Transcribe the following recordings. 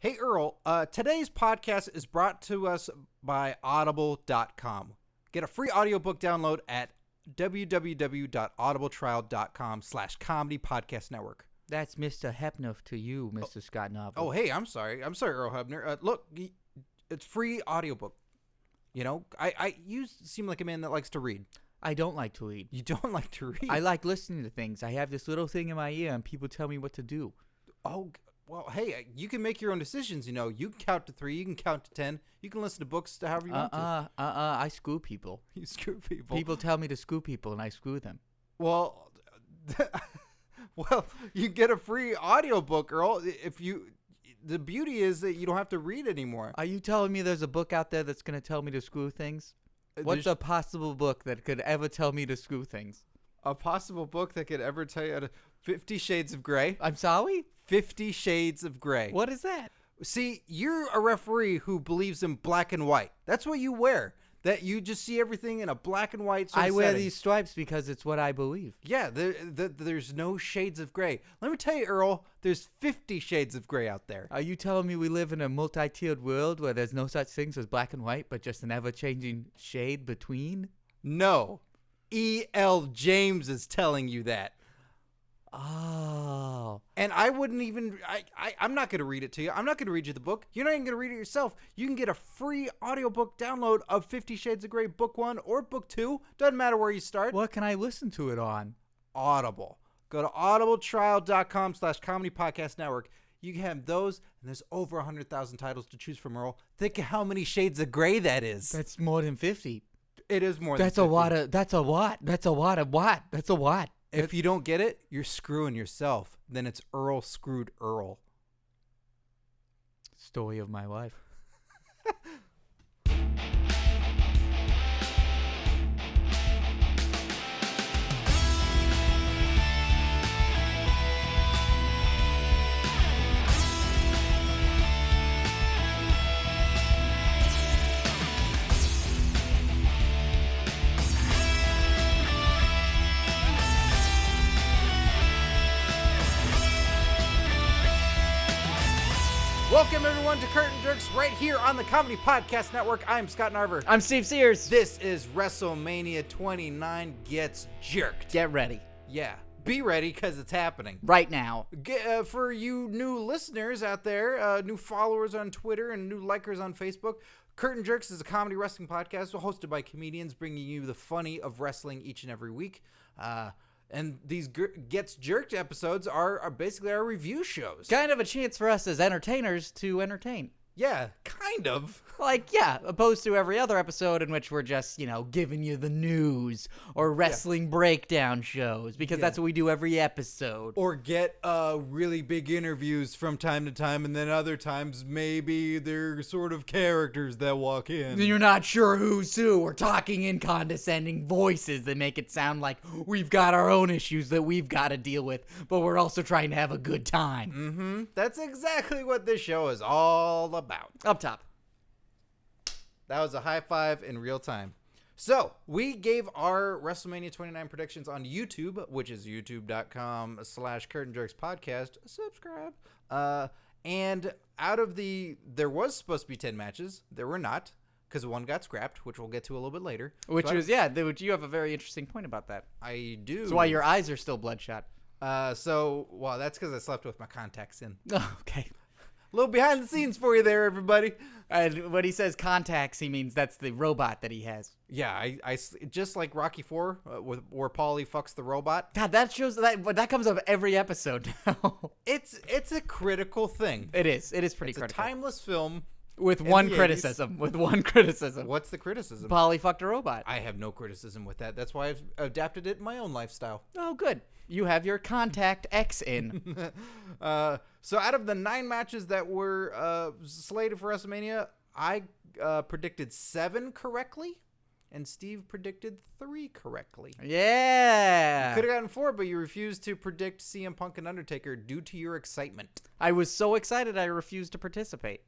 Hey, Earl, today's podcast is brought to us by Audible.com. Get a free audiobook download at www.audibletrial.com/comedy podcast network. That's Mr. Hepner to you, Mr. Scott Narver. Oh, hey, I'm sorry, Earl Hebner. Look, it's free audiobook. You know, you seem like a man that likes to read. I don't like to read. You don't like to read? I like listening to things. I have this little thing in my ear, and people tell me what to do. Oh, well, hey, you can make your own decisions, you know. You can count to 3, you can count to 10. You can listen to books to however you want to. I screw people. You screw people. People tell me to screw people, and I screw them. Well, you get a free audiobook, Earl. The beauty is that you don't have to read anymore. Are you telling me there's a book out there that's going to tell me to screw things? What's a possible book that could ever tell me to screw things? A possible book that could ever tell you 50 Shades of Grey. I'm sorry? 50 Shades of Grey. What is that? See, you're a referee who believes in black and white. That's what you wear. That you just see everything in a black and white sort of I wear setting. these stripes because it's what I believe. Yeah, there's no shades of gray. Let me tell you, Earl, there's 50 shades of gray out there. Are you telling me we live in a multi-tiered world where there's no such things as black and white, but just an ever-changing shade between? No. E.L. James is telling you that. Oh. And I wouldn't even, I'm not going to read it to you. I'm not going to read you the book. You're not even going to read it yourself. You can get a free audiobook download of 50 Shades of Grey, Book 1 or Book 2. Doesn't matter where you start. What can I listen to it on? Audible. Go to audibletrial.com/comedy podcast network. You can have those, and there's over 100,000 titles to choose from, Earl. Think of how many shades of gray that is. That's more than 50. It is more than 50. That's a lot. If you don't get it, you're screwing yourself. Then it's Earl screwed Earl. Story of my life. Welcome, everyone, to Curtain Jerks right here on the Comedy Podcast Network. I'm Scott Narver. I'm Steve Sears. This is WrestleMania 29 Gets Jerked. Get ready. Yeah. Be ready, because it's happening. Right now. For you new listeners out there, new followers on Twitter and new likers on Facebook, Curtain Jerks is a comedy wrestling podcast hosted by comedians bringing you the funny of wrestling each and every week. And these Gets Jerked episodes are basically our review shows. Kind of a chance for us as entertainers to entertain. Yeah, kind of. Opposed to every other episode in which we're just, giving you the news or wrestling breakdown shows, because that's what we do every episode. Or get really big interviews from time to time, and then other times maybe they're sort of characters that walk in. And you're not sure who's who, or talking in condescending voices that make it sound like we've got our own issues that we've got to deal with, but we're also trying to have a good time. Mm-hmm. That's exactly what this show is all about. Up top. That was a high five in real time. So, we gave our WrestleMania 29 predictions on YouTube, which is youtube.com/curtainjerkspodcast. Subscribe. And out of there was supposed to be 10 matches. There were not, because one got scrapped, which we'll get to a little bit later. Which you have a very interesting point about that. I do. That's why your eyes are still bloodshot. That's because I slept with my contacts in. Oh, okay. A little behind the scenes for you there, everybody. And when he says contacts, he means that's the robot that he has. Yeah, I just like Rocky IV, where Paulie fucks the robot. God, that shows that comes up every episode now. It's a critical thing. It is pretty it's critical. A timeless film. With one criticism. What's the criticism? Polly fucked a robot. I have no criticism with that. That's why I've adapted it in my own lifestyle. Oh, good. You have your contact X in. So out of the 9 matches that were slated for WrestleMania, I predicted 7 correctly, and Steve predicted 3 correctly. Yeah. You could have gotten 4, but you refused to predict CM Punk and Undertaker due to your excitement. I was so excited I refused to participate.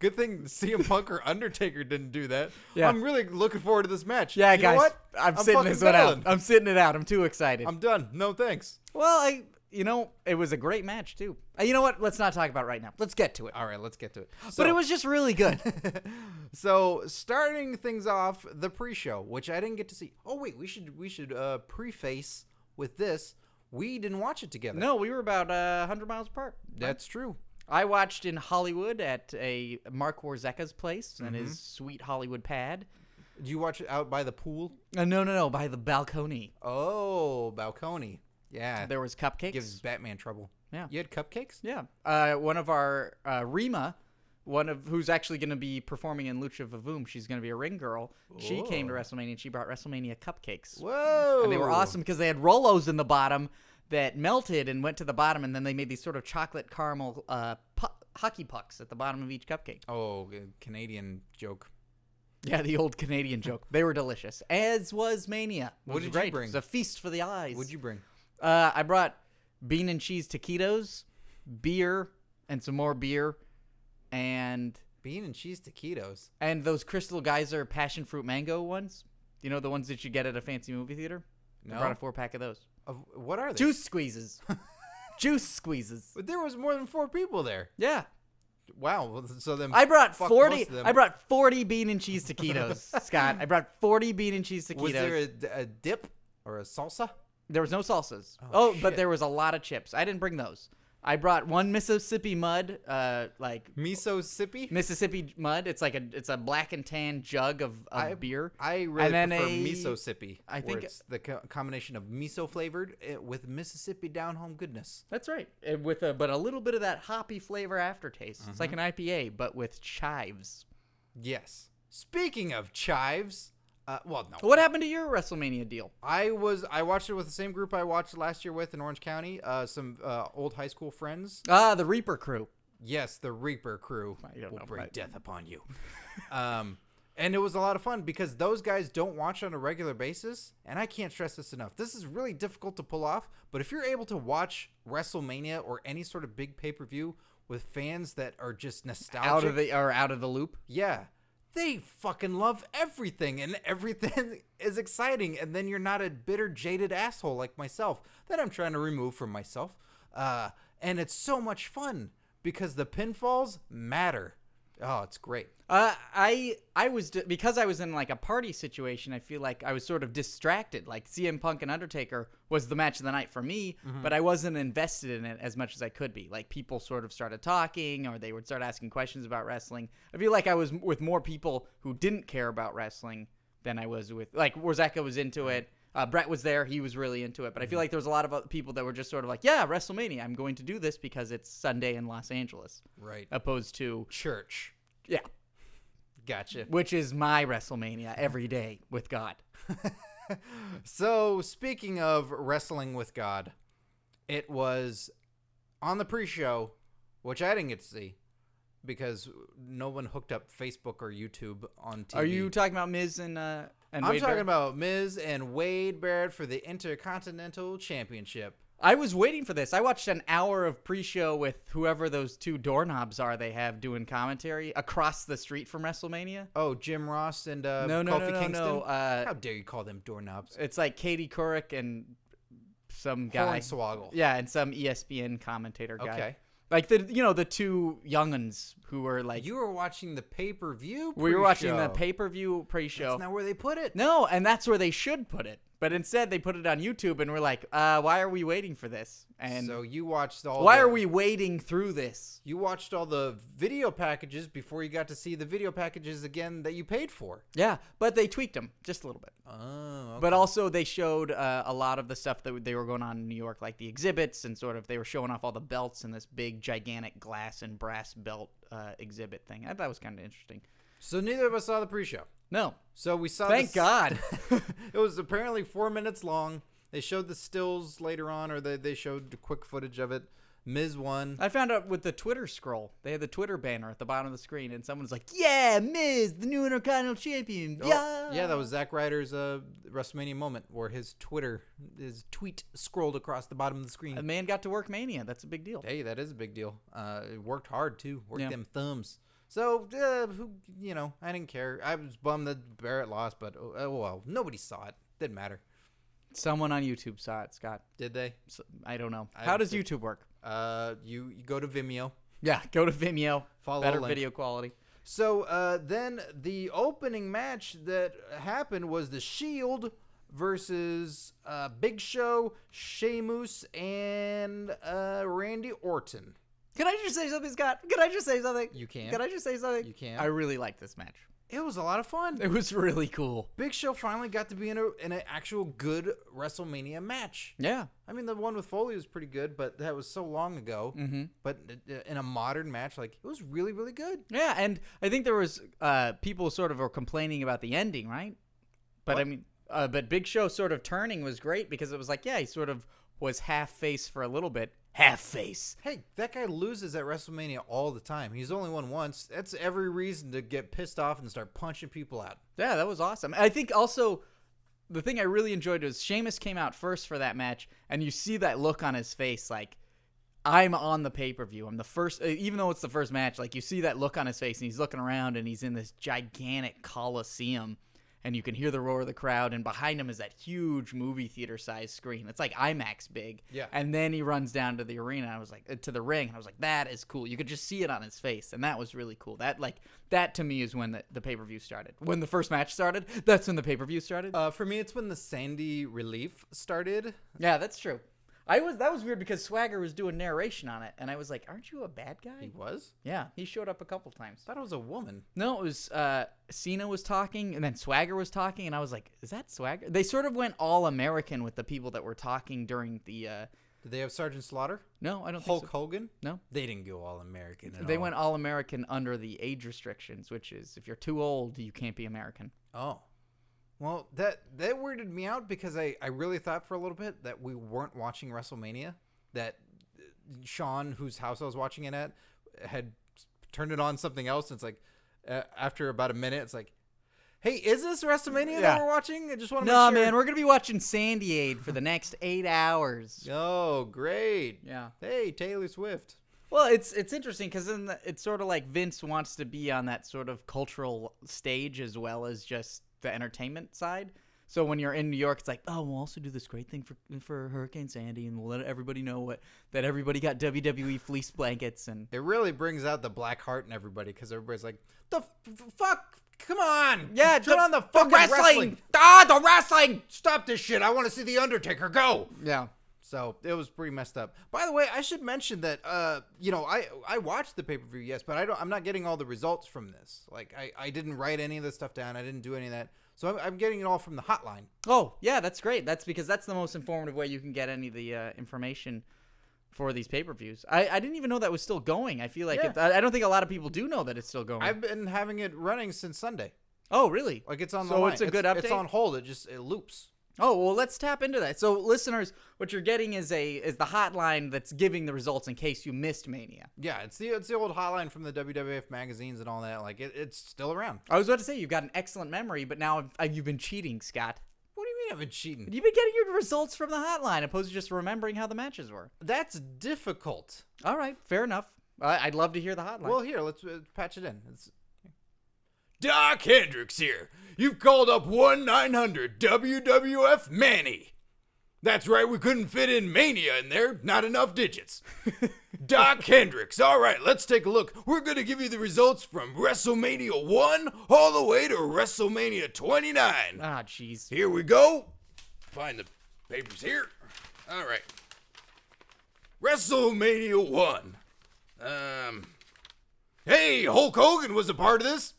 Good thing CM Punk or Undertaker didn't do that. Yeah. I'm really looking forward to this match. Yeah, you guys. know what? I'm sitting this one out. I'm sitting it out. I'm too excited. I'm done. No thanks. Well, it was a great match, too. You know what? Let's not talk about it right now. Let's get to it. All right, let's get to it. But it was just really good. So, starting things off, the pre-show, which I didn't get to see. Oh, wait, we should preface with this. We didn't watch it together. No, we were about 100 miles apart. That's true. I watched in Hollywood at a Mark Warzeka's place and his sweet Hollywood pad. Did you watch it out by the pool? No, by the balcony. Oh, balcony. Yeah. There was cupcakes. Gives Batman trouble. Yeah. You had cupcakes? Yeah. One of our, Rima, who's actually going to be performing in Lucha Vavoom. She's going to be a ring girl. She came to WrestleMania and she brought WrestleMania cupcakes. Whoa. And they were awesome because they had Rolos in the bottom that melted and went to the bottom, and then they made these sort of chocolate caramel hockey pucks at the bottom of each cupcake. Oh, Canadian joke. Yeah, the old Canadian joke. They were delicious, as was Mania. What did great. you bring? It was a feast for the eyes. What'd you bring? I brought bean and cheese taquitos, beer, and some more beer, and Bean and cheese taquitos. And those Crystal Geyser passion fruit mango ones. You know, the ones that you get at a fancy movie theater? No. I brought a 4-pack of those. What are they? Juice squeezes. Juice squeezes. But there was more than 4 people there. Yeah. Wow. So then I brought fuck 40. most of them. I brought 40 bean and cheese taquitos, Scott. I brought 40 bean and cheese taquitos. Was there a dip or a salsa? There was no salsas. Oh, but shit. there was a lot of chips. I didn't bring those. I brought one Mississippi Mud, Mississippi Mud. It's like a black and tan jug of beer. I really and prefer then Miso-sippy. I think it's the combination of miso flavored with Mississippi down home goodness. That's right. But a little bit of that hoppy flavor aftertaste. It's like an IPA, but with chives. Yes. Speaking of chives, no. What happened to your WrestleMania deal? I watched it with the same group I watched last year with in Orange County. Some old high school friends. The Reaper crew. Yes, the Reaper crew will bring right. death upon you. And it was a lot of fun because those guys don't watch on a regular basis, and I can't stress this enough. This is really difficult to pull off, but if you're able to watch WrestleMania or any sort of big pay-per-view with fans that are just nostalgic. Out of the loop? Yeah. They fucking love everything, and everything is exciting, and then you're not a bitter, jaded asshole like myself that I'm trying to remove from myself. And it's so much fun because the pinfalls matter. Oh, it's great. Because I was in like a party situation, I feel like I was sort of distracted. Like CM Punk and Undertaker was the match of the night for me, but I wasn't invested in it as much as I could be. Like people sort of started talking or they would start asking questions about wrestling. I feel like I was with more people who didn't care about wrestling than I was with, like Warzeka was into it. Brett was there. He was really into it. But I feel like there was a lot of other people that were just sort of like, yeah, WrestleMania. I'm going to do this because it's Sunday in Los Angeles. Right. Opposed to church. Yeah. Gotcha. Which is my WrestleMania every day with God. So, speaking of wrestling with God, it was on the pre-show, which I didn't get to see because no one hooked up Facebook or YouTube on TV. Are you talking about Miz and Wade I'm Barrett? talking about Miz and Wade Barrett for the Intercontinental Championship. I was waiting for this. I watched an hour of pre-show with whoever those 2 doorknobs are they have doing commentary across the street from WrestleMania. Oh, Jim Ross and No, Kofi Kingston? No. How dare you call them doorknobs? It's like Katie Couric and some guy. Hornswoggle. Yeah, and some ESPN commentator guy. Okay. Like the 2 young'uns who were like. You were watching the pay-per-view pre-show. We were watching the pay-per-view pre-show. That's not where they put it. No, and that's where they should put it. But instead, they put it on YouTube, and we're like, why are we waiting for this? And so you watched all. Why are we waiting through this? You watched all the video packages before you got to see the video packages again that you paid for. Yeah, but they tweaked them just a little bit. Oh. Okay. But also, they showed a lot of the stuff that they were going on in New York, like the exhibits, and sort of they were showing off all the belts and this big, gigantic glass and brass belt exhibit thing. I thought that was kind of interesting. So neither of us saw the pre-show. No. So we saw. Thank God. It was apparently 4 minutes long. They showed the stills later on, or they showed quick footage of it. Miz won. I found out with the Twitter scroll. They had the Twitter banner at the bottom of the screen, and someone was like, yeah, Miz, the new Intercontinental Champion. Yeah. Yeah, that was Zack Ryder's WrestleMania moment where his tweet scrolled across the bottom of the screen. A man got to work Mania. That's a big deal. Hey, that is a big deal. It worked hard, too. Worked Yeah. them thumbs. So, I didn't care. I was bummed that Barrett lost, but, well, nobody saw it. Didn't matter. Someone on YouTube saw it, Scott. Did they? So, I don't know. I How does think- YouTube work? You go to Vimeo. Yeah, go to Vimeo. Follow Better the link. video quality. So then the opening match that happened was the Shield versus Big Show, Sheamus, and Randy Orton. Can I just say something, Scott? Can I just say something? You can. Can I just say something? You can. I really like this match. It was a lot of fun. It was really cool. Big Show finally got to be in an actual good WrestleMania match. Yeah. I mean, the one with Foley was pretty good, but that was so long ago. Mm-hmm. But in a modern match, like, it was really, really good. Yeah, and I think there was people sort of were complaining about the ending, right? But What? I mean, but Big Show sort of turning was great because it was like, yeah, he sort of was half face for a little bit. Half face. Hey, that guy loses at WrestleMania all the time. He's only won once. That's every reason to get pissed off and start punching people out. Yeah, that was awesome. I think also the thing I really enjoyed was Sheamus came out first for that match, and you see that look on his face, like, I'm on the pay-per-view. I'm the first, even though it's the first match, like, you see that look on his face, and he's looking around, and he's in this gigantic coliseum, and you can hear the roar of the crowd, and behind him is that huge movie theater-sized screen. It's like IMAX big. Yeah. And then he runs down to the arena, and I was like, to the ring, and I was like, that is cool. You could just see it on his face, and that was really cool. That to me is when the pay-per-view started. When the first match started, that's when the pay-per-view started. For me, it's when the Sandy relief started. Yeah, that's true. That was weird because Swagger was doing narration on it, and I was like, aren't you a bad guy? He was? Yeah, he showed up a couple times. I thought it was a woman. No, it was Cena was talking, and then Swagger was talking, and I was like, is that Swagger? They sort of went all-American with the people that were talking during the... Did they have Sergeant Slaughter? No, I don't Hulk think so. Hogan? No. They didn't go all American at They all. went all-American under the age restrictions, which is if you're too old, you can't be American. Oh. Well, that weirded me out because I really thought for a little bit that we weren't watching WrestleMania. That Sean, whose house I was watching it at, had turned it on something else. And it's like, after about a minute, it's like, hey, is this WrestleMania that we're watching? I just want to No, make sure. man, we're going to be watching Sandy Aid for the next 8 hours. Oh, great. Yeah. Hey, Taylor Swift. Well, it's interesting because it's sort of like Vince wants to be on that sort of cultural stage as well as just the entertainment side. So when you're in New York, it's like, oh, we'll also do this great thing for Hurricane Sandy, and we'll let everybody know that everybody got WWE fleece blankets. And It really brings out the black heart in everybody because everybody's like, the fuck? Come on. Yeah, turn on the the fucking wrestling. The wrestling. Stop this shit. I want to see The Undertaker. Go. yeah, So it was pretty messed up. By the way, I should mention that, I watched the pay-per-view, yes, but I'm not getting all the results from this. Like, I didn't write any of this stuff down. I didn't do any of that. So I'm getting it all from the hotline. oh yeah, that's great. That's because that's the most informative way you can get any of the information for these pay-per-views. I didn't even know that was still going. I feel like Yeah. I don't think a lot of people do know that it's still going. I've been having it running since Sunday. Oh, really? Like, it's on the So line. it's a good update? It's on hold. It loops. Oh, well, let's tap into that. So, listeners, what you're getting is the hotline that's giving the results in case you missed Mania. Yeah, it's the old hotline from the WWF magazines and all that. Like, it's still around. I was about to say, you've got an excellent memory, but now you've been cheating, Scott. What do you mean I've been cheating? You've been getting your results from the hotline opposed to just remembering how the matches were. That's difficult. All right, fair enough. I'd love to hear the hotline. Well, here, let's patch it in. Doc Hendrix here. You've called up 1-900 WWF Manny. That's right, we couldn't fit in Mania in there. Not enough digits. Doc Hendrix. All right, let's take a look. We're going to give you the results from WrestleMania 1 all the way to WrestleMania 29. Ah, jeez. Here we go. Find the papers here. All right. WrestleMania 1. Hey, Hulk Hogan was a part of this.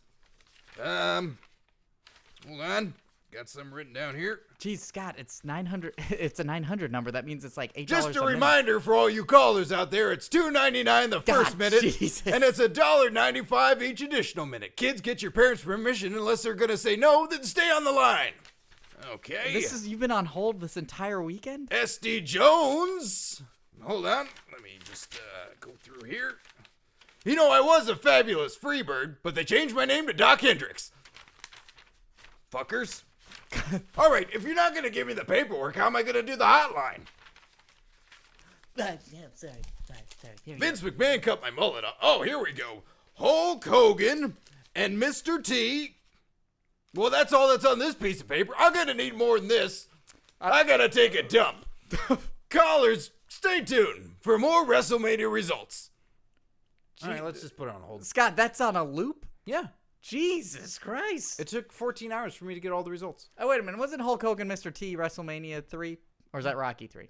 Hold on. Got some written down here. Jeez, Scott, it's 900. It's a 900 number. That means it's like $8. Just a minute. reminder for all you callers out there, it's $2.99 the first minute, Jesus. and it's $1.95 each additional minute. Kids, get your parents' permission. Unless they're gonna say no, then stay on the line. Okay. You've been on hold this entire weekend? SD Jones. Hold on. Let me just go through here. You know, I was a fabulous Freebird, but they changed my name to Doc Hendrix. Fuckers. All right, if you're not going to give me the paperwork, how am I going to do the hotline? Sorry. Vince McMahon cut my mullet off. Oh, here we go. Hulk Hogan and Mr. T. Well, that's all that's on this piece of paper. I'm going to need more than this. I gotta take a dump. Callers, stay tuned for more WrestleMania results. All right, let's just put it on hold. Scott, that's on a loop? Yeah. Jesus Christ. It took 14 hours for me to get all the results. Oh, wait a minute. Wasn't Hulk Hogan Mr. T WrestleMania 3? Or is that Rocky 3?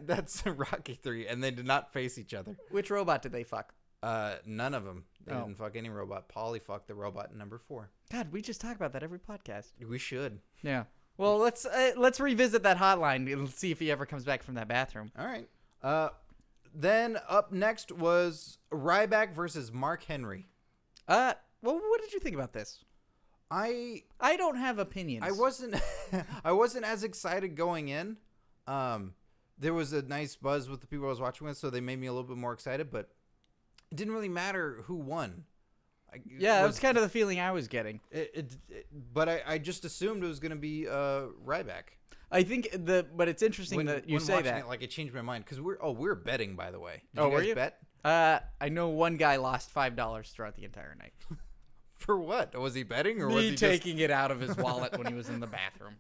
That's Rocky 3, and they did not face each other. Which robot did they fuck? None of them. They didn't fuck any robot. Paulie fucked the robot in number 4. God, we just talk about that every podcast. We should. Yeah. Well, let's revisit that hotline and see if he ever comes back from that bathroom. All right. Then up next was Ryback versus Mark Henry. Well, what did you think about this? I don't have opinions. I wasn't as excited going in. There was a nice buzz with the people I was watching with, so they made me a little bit more excited, but it didn't really matter who won. That was kind of the feeling I was getting. But I just assumed it was going to be Ryback. I think but it's interesting that you say that. It changed my mind because we're betting, by the way. Did you guys bet? I know one guy lost $5 throughout the entire night. For what? Was he betting or was he taking it out of his wallet when he was in the bathroom?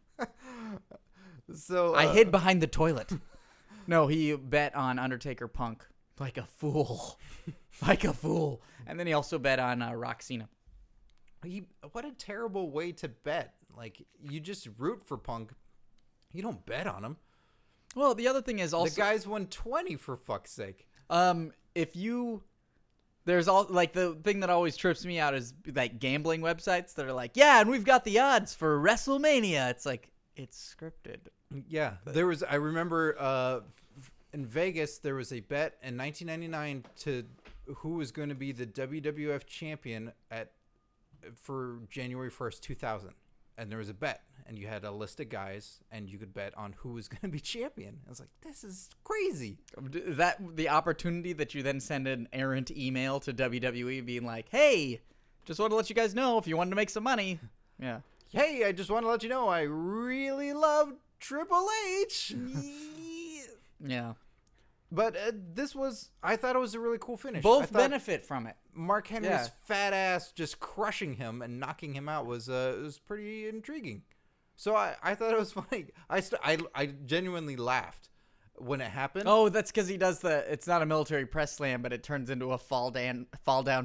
So I hid behind the toilet. No, he bet on Undertaker Punk like a fool, like a fool, and then he also bet on Roxina. What a terrible way to bet! Like you just root for Punk. You don't bet on him. Well, the other thing is also the guys won 20 for fuck's sake. There's all like the thing that always trips me out is like gambling websites that are like, yeah, and we've got the odds for WrestleMania. It's like it's scripted. Yeah, I remember in Vegas there was a bet in 1999 to who was going to be the WWF champion for January 1st, 2000. And there was a bet, and you had a list of guys, and you could bet on who was going to be champion. I was like, this is crazy. Is that the opportunity that you then send an errant email to WWE being like, hey, just want to let you guys know if you wanted to make some money. Yeah. Hey, I just want to let you know I really love Triple H. Yeah. But I thought it was a really cool finish. Both benefit from it. Mark Henry's fat ass just crushing him and knocking him out was pretty intriguing. So I thought it was funny. I genuinely laughed when it happened. Oh, that's because he does it's not a military press slam, but it turns into a fall down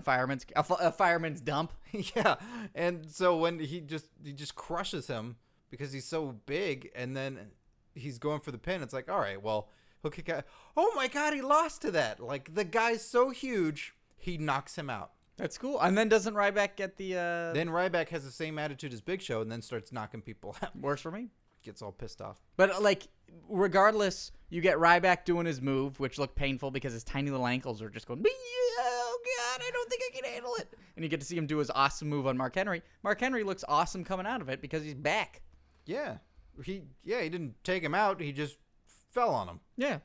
fireman's dump. Yeah, and so when he just crushes him because he's so big, and then he's going for the pin. It's like, all right, well. He'll kick out. Oh my God, he lost to that. Like the guy's so huge, he knocks him out. That's cool. And then doesn't Ryback get the? Then Ryback has the same attitude as Big Show, and then starts knocking people out. Works for me. Gets all pissed off. But like, regardless, you get Ryback doing his move, which looked painful because his tiny little ankles are just going. Oh God, I don't think I can handle it. And you get to see him do his awesome move on Mark Henry. Mark Henry looks awesome coming out of it because he's back. Yeah, he didn't take him out. He just fell on him. Yeah,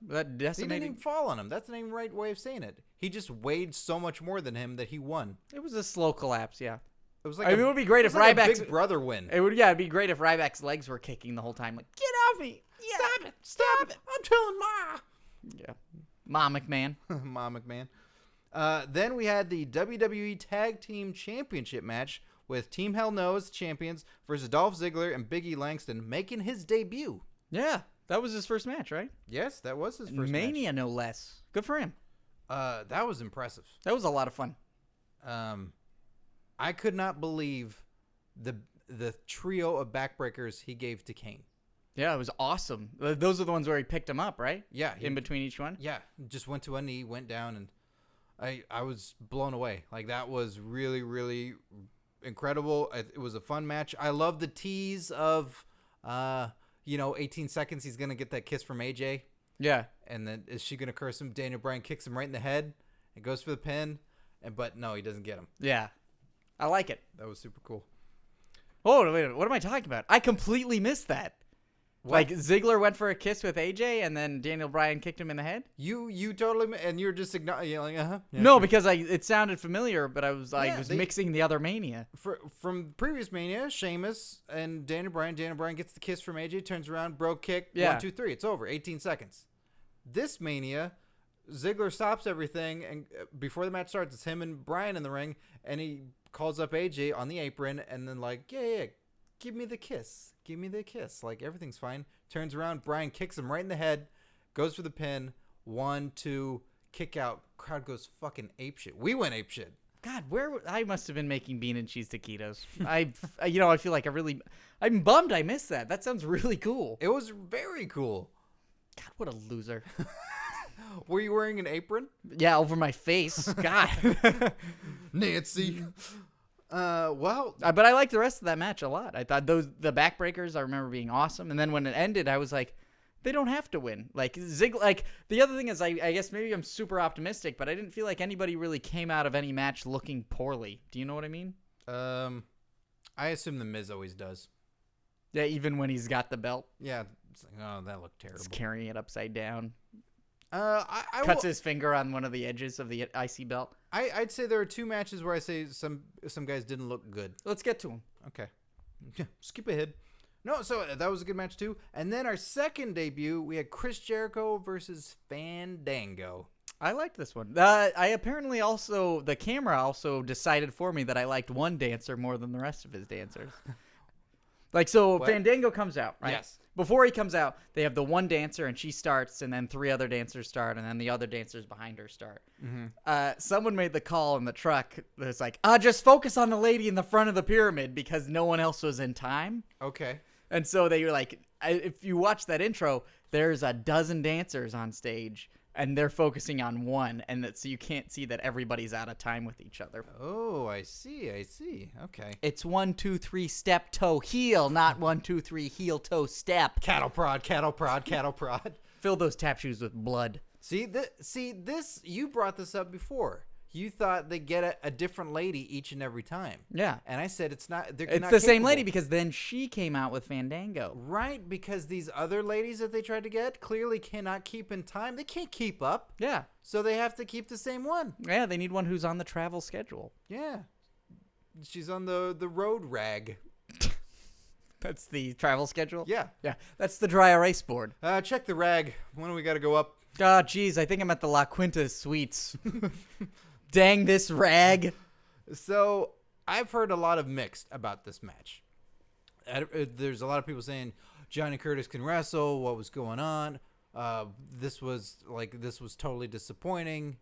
that decimating. He didn't even fall on him. That's the right way of saying it. He just weighed so much more than him that he won. It was a slow collapse. Yeah, it was like it would be great if Ryback's Big Brother win. It'd be great if Ryback's legs were kicking the whole time. Like, get off me! Yeah, stop it! I'm telling Ma. Yeah, Ma McMahon. Ma McMahon. Then we had the WWE Tag Team Championship match with Team Hell No's champions versus Dolph Ziggler and Big E Langston making his debut. Yeah. That was his first match, right? Yes, that was his first Mania, no less. Good for him. That was impressive. That was a lot of fun. I could not believe the trio of backbreakers he gave to Kane. Yeah, it was awesome. Those are the ones where he picked him up, right? Yeah. In between each one? Yeah, just went to a knee, went down, and I was blown away. Like, that was really, really incredible. It was a fun match. I love the tease of... 18 seconds, he's going to get that kiss from AJ. Yeah. And then is she going to curse him? Daniel Bryan kicks him right in the head and goes for the pin. But no, he doesn't get him. Yeah. I like it. That was super cool. Oh, wait, what am I talking about? I completely missed that. What? Like, Ziggler went for a kiss with AJ, and then Daniel Bryan kicked him in the head? You totally... And you're just ignoring... You're like, uh-huh. Yeah, no, sure. Because it sounded familiar, but I was mixing the other Mania. From previous Mania, Sheamus and Daniel Bryan gets the kiss from AJ, turns around, bro kick, 1, 2, 3. It's over. 18 seconds. This Mania, Ziggler stops everything, and before the match starts, it's him and Bryan in the ring, and he calls up AJ on the apron, and then give me the kiss. Give me the kiss. Like, everything's fine. Turns around. Brian kicks him right in the head. Goes for the pin. 1, 2, kick out. Crowd goes fucking apeshit. We went apeshit. God, I must have been making bean and cheese taquitos. I feel like I'm bummed I missed that. That sounds really cool. It was very cool. God, what a loser. Were you wearing an apron? Yeah, over my face. God. Nancy. Well. But I liked the rest of that match a lot. I thought the backbreakers, I remember being awesome. And then when it ended, I was like, they don't have to win. Like, the other thing is, I guess maybe I'm super optimistic, but I didn't feel like anybody really came out of any match looking poorly. Do you know what I mean? I assume the Miz always does. Yeah, even when he's got the belt. Yeah. It's like, oh, that looked terrible. He's carrying it upside down. I Cuts his finger on one of the edges of the IC belt. I'd say there are 2 matches where I say some guys didn't look good. Let's get to them. Okay. Skip ahead. No, so that was a good match too. And then our second debut, we had Chris Jericho versus Fandango. I liked this one. The camera also decided for me that I liked one dancer more than the rest of his dancers. What? Fandango comes out, right? Yes. Before he comes out, they have the one dancer, and she starts, and then 3 other dancers start, and then the other dancers behind her start. Mm-hmm. Someone made the call in the truck that's like, just focus on the lady in the front of the pyramid because no one else was in time. Okay. And so they were like, if you watch that intro, there's a dozen dancers on stage, and they're focusing on one, and so you can't see that everybody's out of time with each other. Oh, I see. Okay. It's 1, 2, 3, step, toe, heel, not 1, 2, 3, heel, toe, step. Cattle prod. Fill those tap shoes with blood. See, this. You brought this up before. You thought they get a different lady each and every time. Yeah. And I said it's not. It's the same lady because then she came out with Fandango. Right, because these other ladies that they tried to get clearly cannot keep in time. They can't keep up. Yeah. So they have to keep the same one. Yeah, they need one who's on the travel schedule. Yeah. She's on the road rag. That's the travel schedule? Yeah. Yeah. That's the dry erase board. Check the rag. When do we got to go up? Oh, geez. I think I'm at the La Quinta Suites. Dang this rag. So I've heard a lot of mixed about this match. There's a lot of people saying Johnny Curtis can wrestle. What was going on? This was totally disappointing.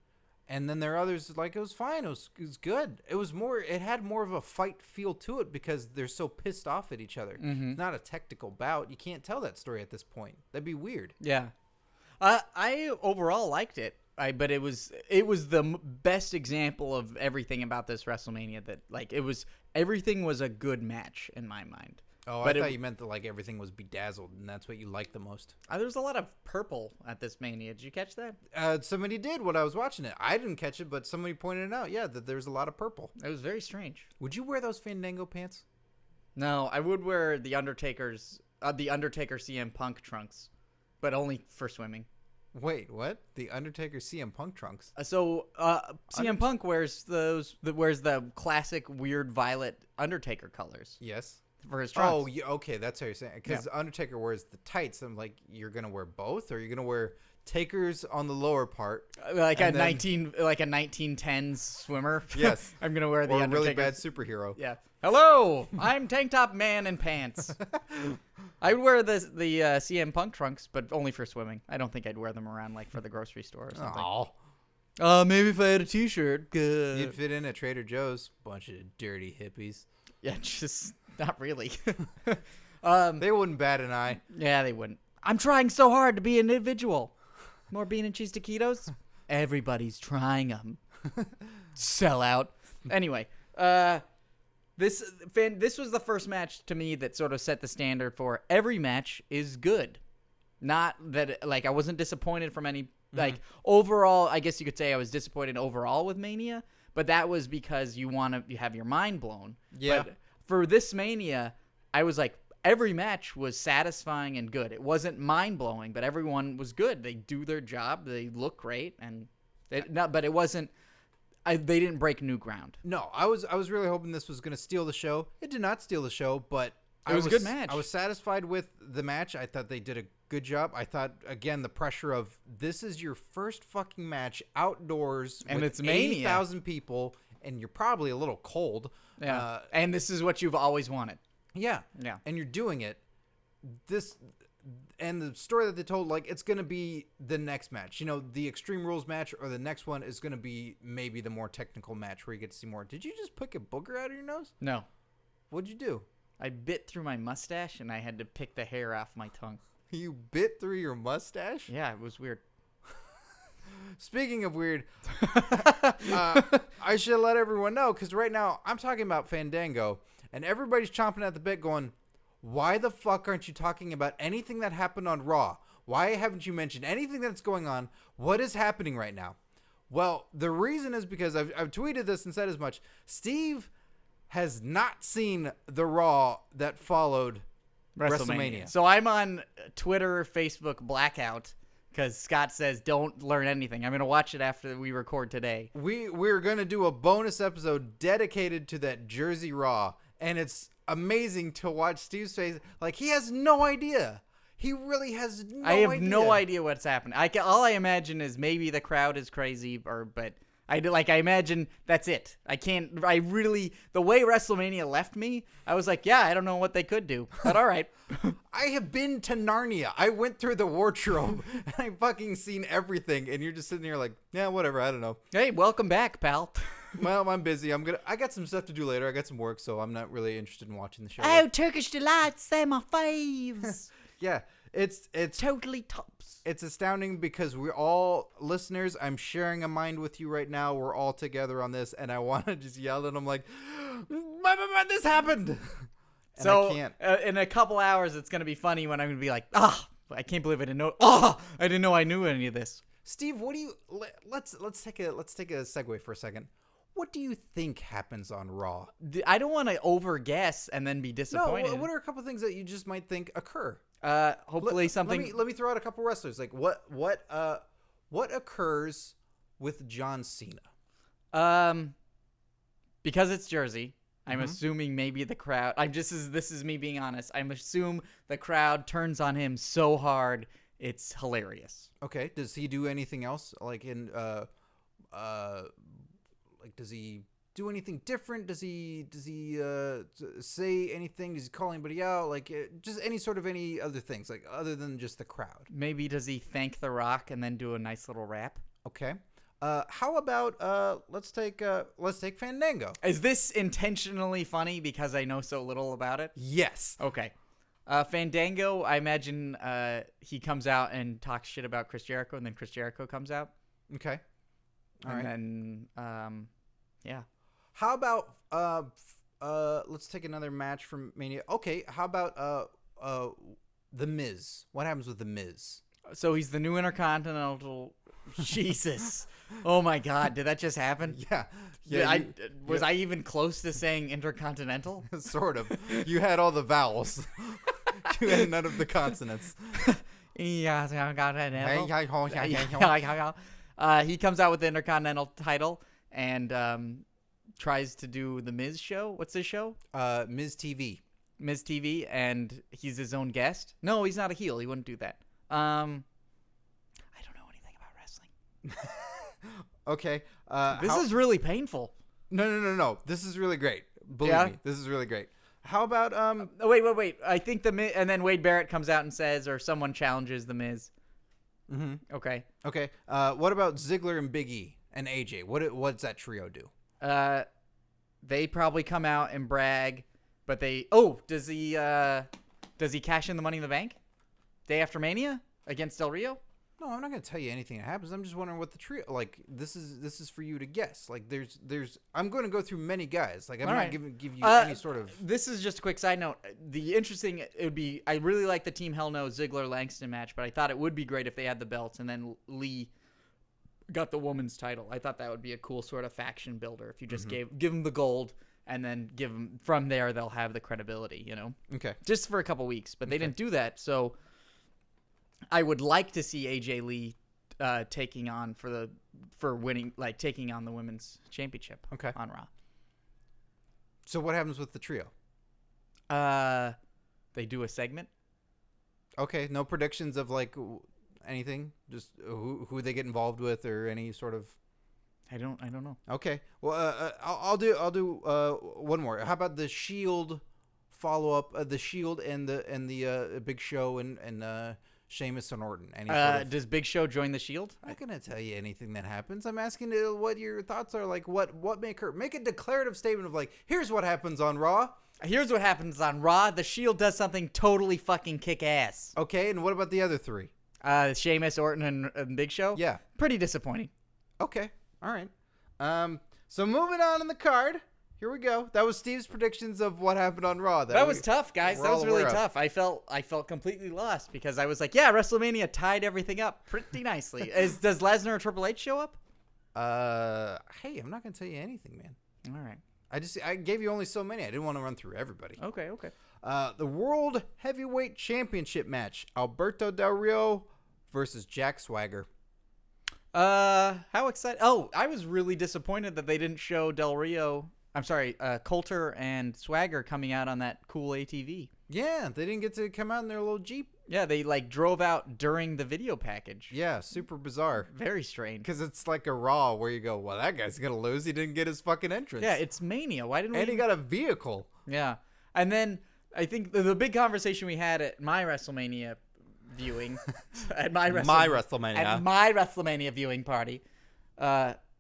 And then there are others like it was fine. It was good. It had more of a fight feel to it because they're so pissed off at each other. Mm-hmm. It's not a technical bout. You can't tell that story at this point. That'd be weird. Yeah. I overall liked it. But it was the best example of everything about this WrestleMania everything was a good match in my mind. Oh, but I thought you meant that everything was bedazzled and that's what you liked the most. There's a lot of purple at this Mania. Did you catch that? Somebody did when I was watching it. I didn't catch it, but somebody pointed it out. Yeah, that there's a lot of purple. It was very strange. Would you wear those Fandango pants? No, I would wear the Undertaker CM Punk trunks, but only for swimming. Wait, what? The Undertaker CM Punk trunks? CM Punk wears the classic weird violet Undertaker colors. Yes. For his trunks. Oh, yeah, okay, that's how you're saying. Because Undertaker wears the tights. I'm like, you're gonna wear both, or you're gonna wear Takers on the lower part, like a 1910s swimmer. Yes. I'm gonna wear the or a Undertaker. really bad superhero. Yeah. Hello, I'm Tank Top Man in pants. I would wear the CM Punk trunks, but only for swimming. I don't think I'd wear them around for the grocery store or something. Oh. Maybe if I had a T-shirt. Good. You'd fit in at Trader Joe's. Bunch of dirty hippies. Yeah, just not really. They wouldn't bat an eye. Yeah, they wouldn't. I'm trying so hard to be an individual. More bean and cheese taquitos? Everybody's trying them. Sell out. Anyway, this was the first match to me that sort of set the standard for every match is good. Not that I wasn't disappointed from any overall. I guess you could say I was disappointed overall with Mania, but that was because you have your mind blown. Yeah. But for this Mania, I was like, every match was satisfying and good. It wasn't mind blowing, but everyone was good. They do their job. They look great, but it wasn't. They didn't break new ground. No, I was really hoping this was going to steal the show. It did not steal the show, but it was a good match. I was satisfied with the match. I thought they did a good job. I thought, again, the pressure of this is your first fucking match outdoors and with it's Mania. 80,000 people, and you're probably a little cold. Yeah, and this is what you've always wanted. Yeah. Yeah. And you're doing it. And the story that they told, like, it's going to be the next match. You know, the Extreme Rules match or the next one is going to be maybe the more technical match where you get to see more. Did you just pick a booger out of your nose? No. What'd you do? I bit through my mustache and I had to pick the hair off my tongue. You bit through your mustache? Yeah, it was weird. Speaking of weird, I should let everyone know, because right now I'm talking about Fandango, and everybody's chomping at the bit going, why the fuck aren't you talking about anything that happened on Raw? Why haven't you mentioned anything that's going on? What is happening right now? Well, the reason is because I've tweeted this and said as much. Steve has not seen the Raw that followed WrestleMania. So I'm on Twitter, Facebook blackout because Scott says don't learn anything. I'm going to watch it after we record today. We're going to do a bonus episode dedicated to that Jersey Raw, and it's amazing to watch Steve's face. Like, he has no idea. He really has no idea. I have no idea what's happening. All I imagine is maybe the crowd is crazy, but I imagine that's it. The way WrestleMania left me, I was like, yeah, I don't know what they could do, but all right. I have been to Narnia. I went through the wardrobe and I fucking seen everything, and you're just sitting here like, yeah, whatever, I don't know. Hey, welcome back, pal. Well, I'm busy. I got some stuff to do later. I got some work, so I'm not really interested in watching the show. Oh, Turkish Delights, they're my faves. Yeah, it's totally tops. It's astounding because we're all listeners. I'm sharing a mind with you right now. We're all together on this, and I want to just yell at them like, this happened. And so I can't. In a couple hours, it's gonna be funny when I'm gonna be like, I can't believe I didn't know. I didn't know I knew any of this. Steve, what do you? Let's take a segue for a second. What do you think happens on Raw? I don't want to overguess and then be disappointed. No, what are a couple things that you just might think occur? Hopefully something. Let me throw out a couple wrestlers. Like what occurs with John Cena? Because it's Jersey, I'm assuming maybe the crowd. This is me being honest. I'm assuming the crowd turns on him so hard it's hilarious. Okay. Does he do anything else? Like in does he do anything different? Does he say anything? Does he call anybody out? Like just any other things, like other than just the crowd? Maybe does he thank The Rock and then do a nice little rap? Okay. How about let's take Fandango. Is this intentionally funny because I know so little about it? Yes. Okay. Fandango, I imagine he comes out and talks shit about Chris Jericho, and then Chris Jericho comes out. Okay. Then, yeah. How about let's take another match from Mania. Okay, how about The Miz? What happens with The Miz? So he's the new Intercontinental. Jesus. Oh my God, did that just happen? Yeah. Was I even close to saying Intercontinental? Sort of. You had all the vowels. You had none of the consonants. He comes out with the Intercontinental title and tries to do the Miz show. What's his show? Miz TV. Miz TV, and he's his own guest. No, he's not a heel. He wouldn't do that. I don't know anything about wrestling. Okay. This is really painful. No. This is really great. Believe me, this is really great. How about Wait. I think the Miz, and then Wade Barrett comes out and says, or someone challenges the Miz. Mm-hmm. Okay. What about Ziggler and Big E and AJ? What's that trio do? They probably come out and brag, but does he cash in the Money in the Bank day after Mania against Del Rio? No, I'm not going to tell you anything that happens. I'm just wondering what the trio, like, this is for you to guess. Like, I'm going to go through many guys. Like, I'm not give you any sort of. This is just a quick side note. It would be, I really like the Team Hell No Ziggler Langston match, but I thought it would be great if they had the belts and then Lee got the woman's title. I thought that would be a cool sort of faction builder if you just give them the gold and then give them, from there they'll have the credibility, you know? Okay. Just for a couple weeks, but they didn't do that, so I would like to see AJ Lee taking on taking on the women's championship on Raw. So what happens with the trio? They do a segment. Okay, no predictions of like anything, just who they get involved with or any sort of. I don't know. Okay, well, I'll do one more. How about the Shield follow up the Shield and the Big Show and Sheamus and Orton? Does Big Show join the Shield? I'm not gonna tell you anything that happens. I'm asking what your thoughts are. Like, what make a declarative statement of like, here's what happens on Raw. Here's what happens on Raw. The Shield does something totally fucking kick ass. Okay, and what about the other three? Sheamus, Orton, and Big Show. Yeah, pretty disappointing. Okay, all right. So moving on in the card. Here we go. That was Steve's predictions of what happened on Raw. That was tough, guys. That was really tough. I felt completely lost because I was like, yeah, WrestleMania tied everything up pretty nicely. Does Lesnar or Triple H show up? Hey, I'm not gonna tell you anything, man. All right. I gave you only so many. I didn't want to run through everybody. Okay. The World Heavyweight Championship match: Alberto Del Rio versus Jack Swagger. How excited! Oh, I was really disappointed that they didn't show Coulter and Swagger coming out on that cool ATV. Yeah, they didn't get to come out in their little Jeep. Yeah, they like drove out during the video package. Yeah, super bizarre. Very strange. Because it's like a Raw where you go, well, that guy's gonna lose. He didn't get his fucking entrance. Yeah, it's Mania. Why didn't we? And he got a vehicle. Yeah, and then I think the big conversation we had at my WrestleMania viewing, at my WrestleMania viewing party.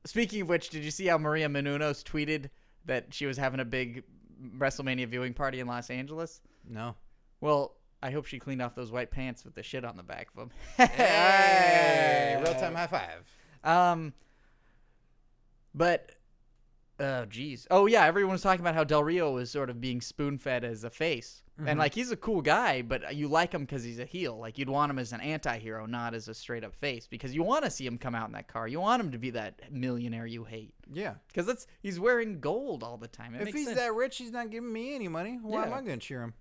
Speaking of which, did you see how Maria Menounos tweeted that she was having a big WrestleMania viewing party in Los Angeles? No. Well, I hope she cleaned off those white pants with the shit on the back of them. Hey, real-time high five. But, oh, geez. Oh, yeah, everyone was talking about how Del Rio was sort of being spoon-fed as a face. Mm-hmm. And, like, he's a cool guy, but you like him because he's a heel. Like, you'd want him as an anti-hero, not as a straight-up face, because you want to see him come out in that car. You want him to be that millionaire you hate. Yeah. Because he's wearing gold all the time. If he's that rich, he's not giving me any money. Why am I going to cheer him?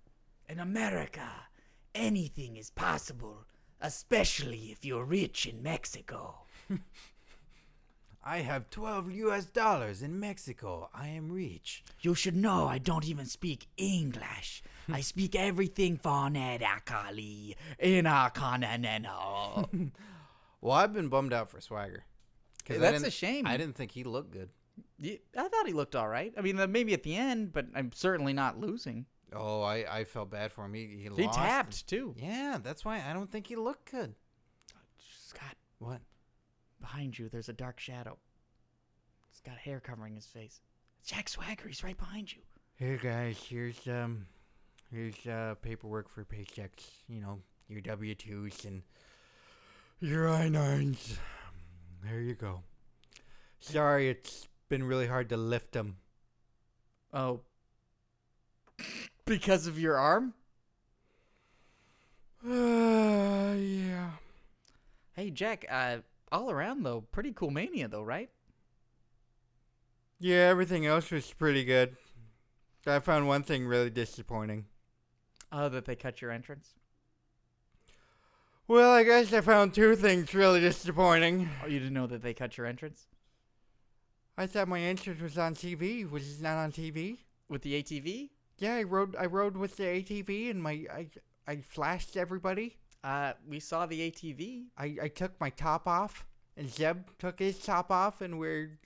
In America, anything is possible, especially if you're rich in Mexico. I have $12 in Mexico. I am rich. You should know I don't even speak English. I speak everything phonetically in our continental. Well, I've been bummed out for Swagger. That's a shame. I didn't think he looked good. Yeah, I thought he looked all right. I mean, maybe at the end, but I'm certainly not losing. Oh, I felt bad for him. He lost. He tapped, too. Yeah, that's why I don't think he looked good. Scott. What? Behind you, there's a dark shadow. He's got hair covering his face. It's Jack Swagger. He's right behind you. Hey, guys. Here's paperwork for paychecks. You know, your W-2s and your I-9s. There you go. Sorry, it's been really hard to lift them. Oh. Because of your arm? Yeah. Hey, Jack, all around, though, pretty cool Mania, though, right? Yeah, everything else was pretty good. I found one thing really disappointing. Oh, that they cut your entrance? Well, I guess I found two things really disappointing. Oh, you didn't know that they cut your entrance? I thought my entrance was on TV. Was it not on TV? With the ATV? Yeah, I rode with the ATV and I flashed everybody. We saw the ATV. I took my top off, and Zeb took his top off, and we're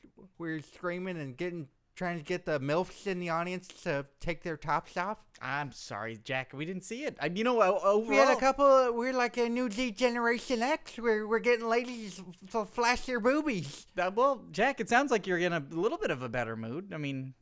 screaming and trying to get the MILFs in the audience to take their tops off. I'm sorry, Jack. We didn't see it. Overall, we had a couple. We're like a new Generation X. We're getting ladies to flash their boobies. Well, Jack, it sounds like you're in a little bit of a better mood. I mean,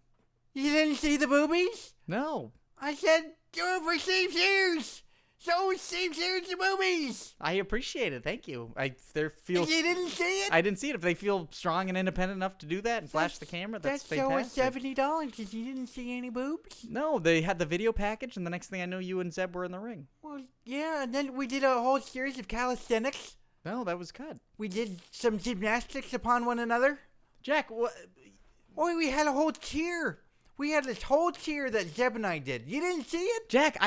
you didn't see the boobies? No. I said do it for Steve Sears. So Steve Sears the boobies. I appreciate it. Thank you. You didn't see it? I didn't see it. If they feel strong and independent enough to do that and flash the camera, that's fantastic. That show was $70 because you didn't see any boobs? No, they had the video package, and the next thing I know, you and Zeb were in the ring. Well, yeah, and then we did a whole series of calisthenics. No, that was good. We did some gymnastics upon one another. Jack, what? Oh, we had a whole cheer. We had this whole cheer that Zeb and I did. You didn't see it? Jack,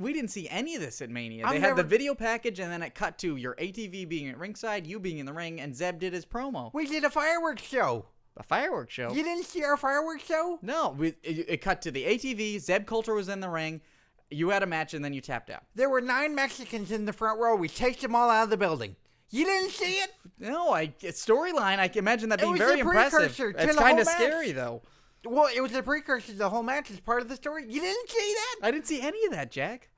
we didn't see any of this at Mania. They had the video package, and then it cut to your ATV being at ringside, you being in the ring, and Zeb did his promo. We did a fireworks show. A fireworks show? You didn't see our fireworks show? No. It cut to the ATV, Zeb Coulter was in the ring, you had a match, and then you tapped out. There were 9 Mexicans in the front row. We chased them all out of the building. You didn't see it? No, storyline, I can imagine that being very impressive. It's kind of scary, though. Well, it was a precursor to the whole match. It's part of the story. You didn't see that? I didn't see any of that, Jack.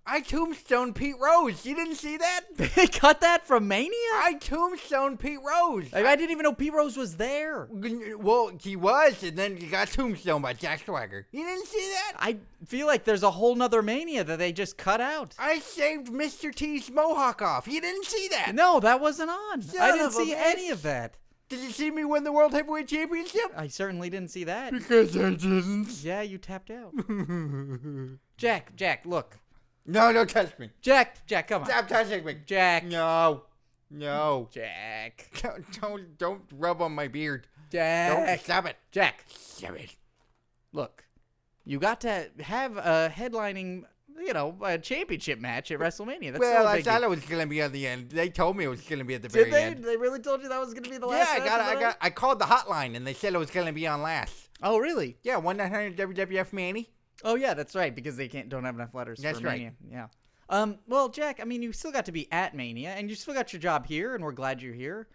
I tombstone Pete Rose. You didn't see that? They cut that from Mania? I tombstone Pete Rose. I didn't even know Pete Rose was there. Well, he was, and then he got tombstone by Jack Swagger. You didn't see that? I feel like there's a whole nother Mania that they just cut out. I shaved Mr. T's mohawk off. You didn't see that? No, that wasn't on. I didn't see bitch. any of that. Did you see me win the World Heavyweight Championship? I certainly didn't see that. Because I didn't. Yeah, you tapped out. Jack, look. No, don't touch me. Jack, come on. Stop touching me. Jack. No. Jack. Don't rub on my beard. Jack. Don't, stop it. Jack. Stop it. Look, you got to have a headlining, a championship match at WrestleMania. That's Well, so I big. thought it was going to be at the end. They told me it was going to be at the very Did they? end. They really told you that was going to be the Yeah, last match? I called the hotline, and they said it was going to be on last. Oh, really? Yeah, 1-900-WWF Manny. Oh, yeah, that's right, because they don't have enough letters That's for right. Mania. Yeah. Well, Jack, I mean, you still got to be at Mania, and you still got your job here, and we're glad you're here.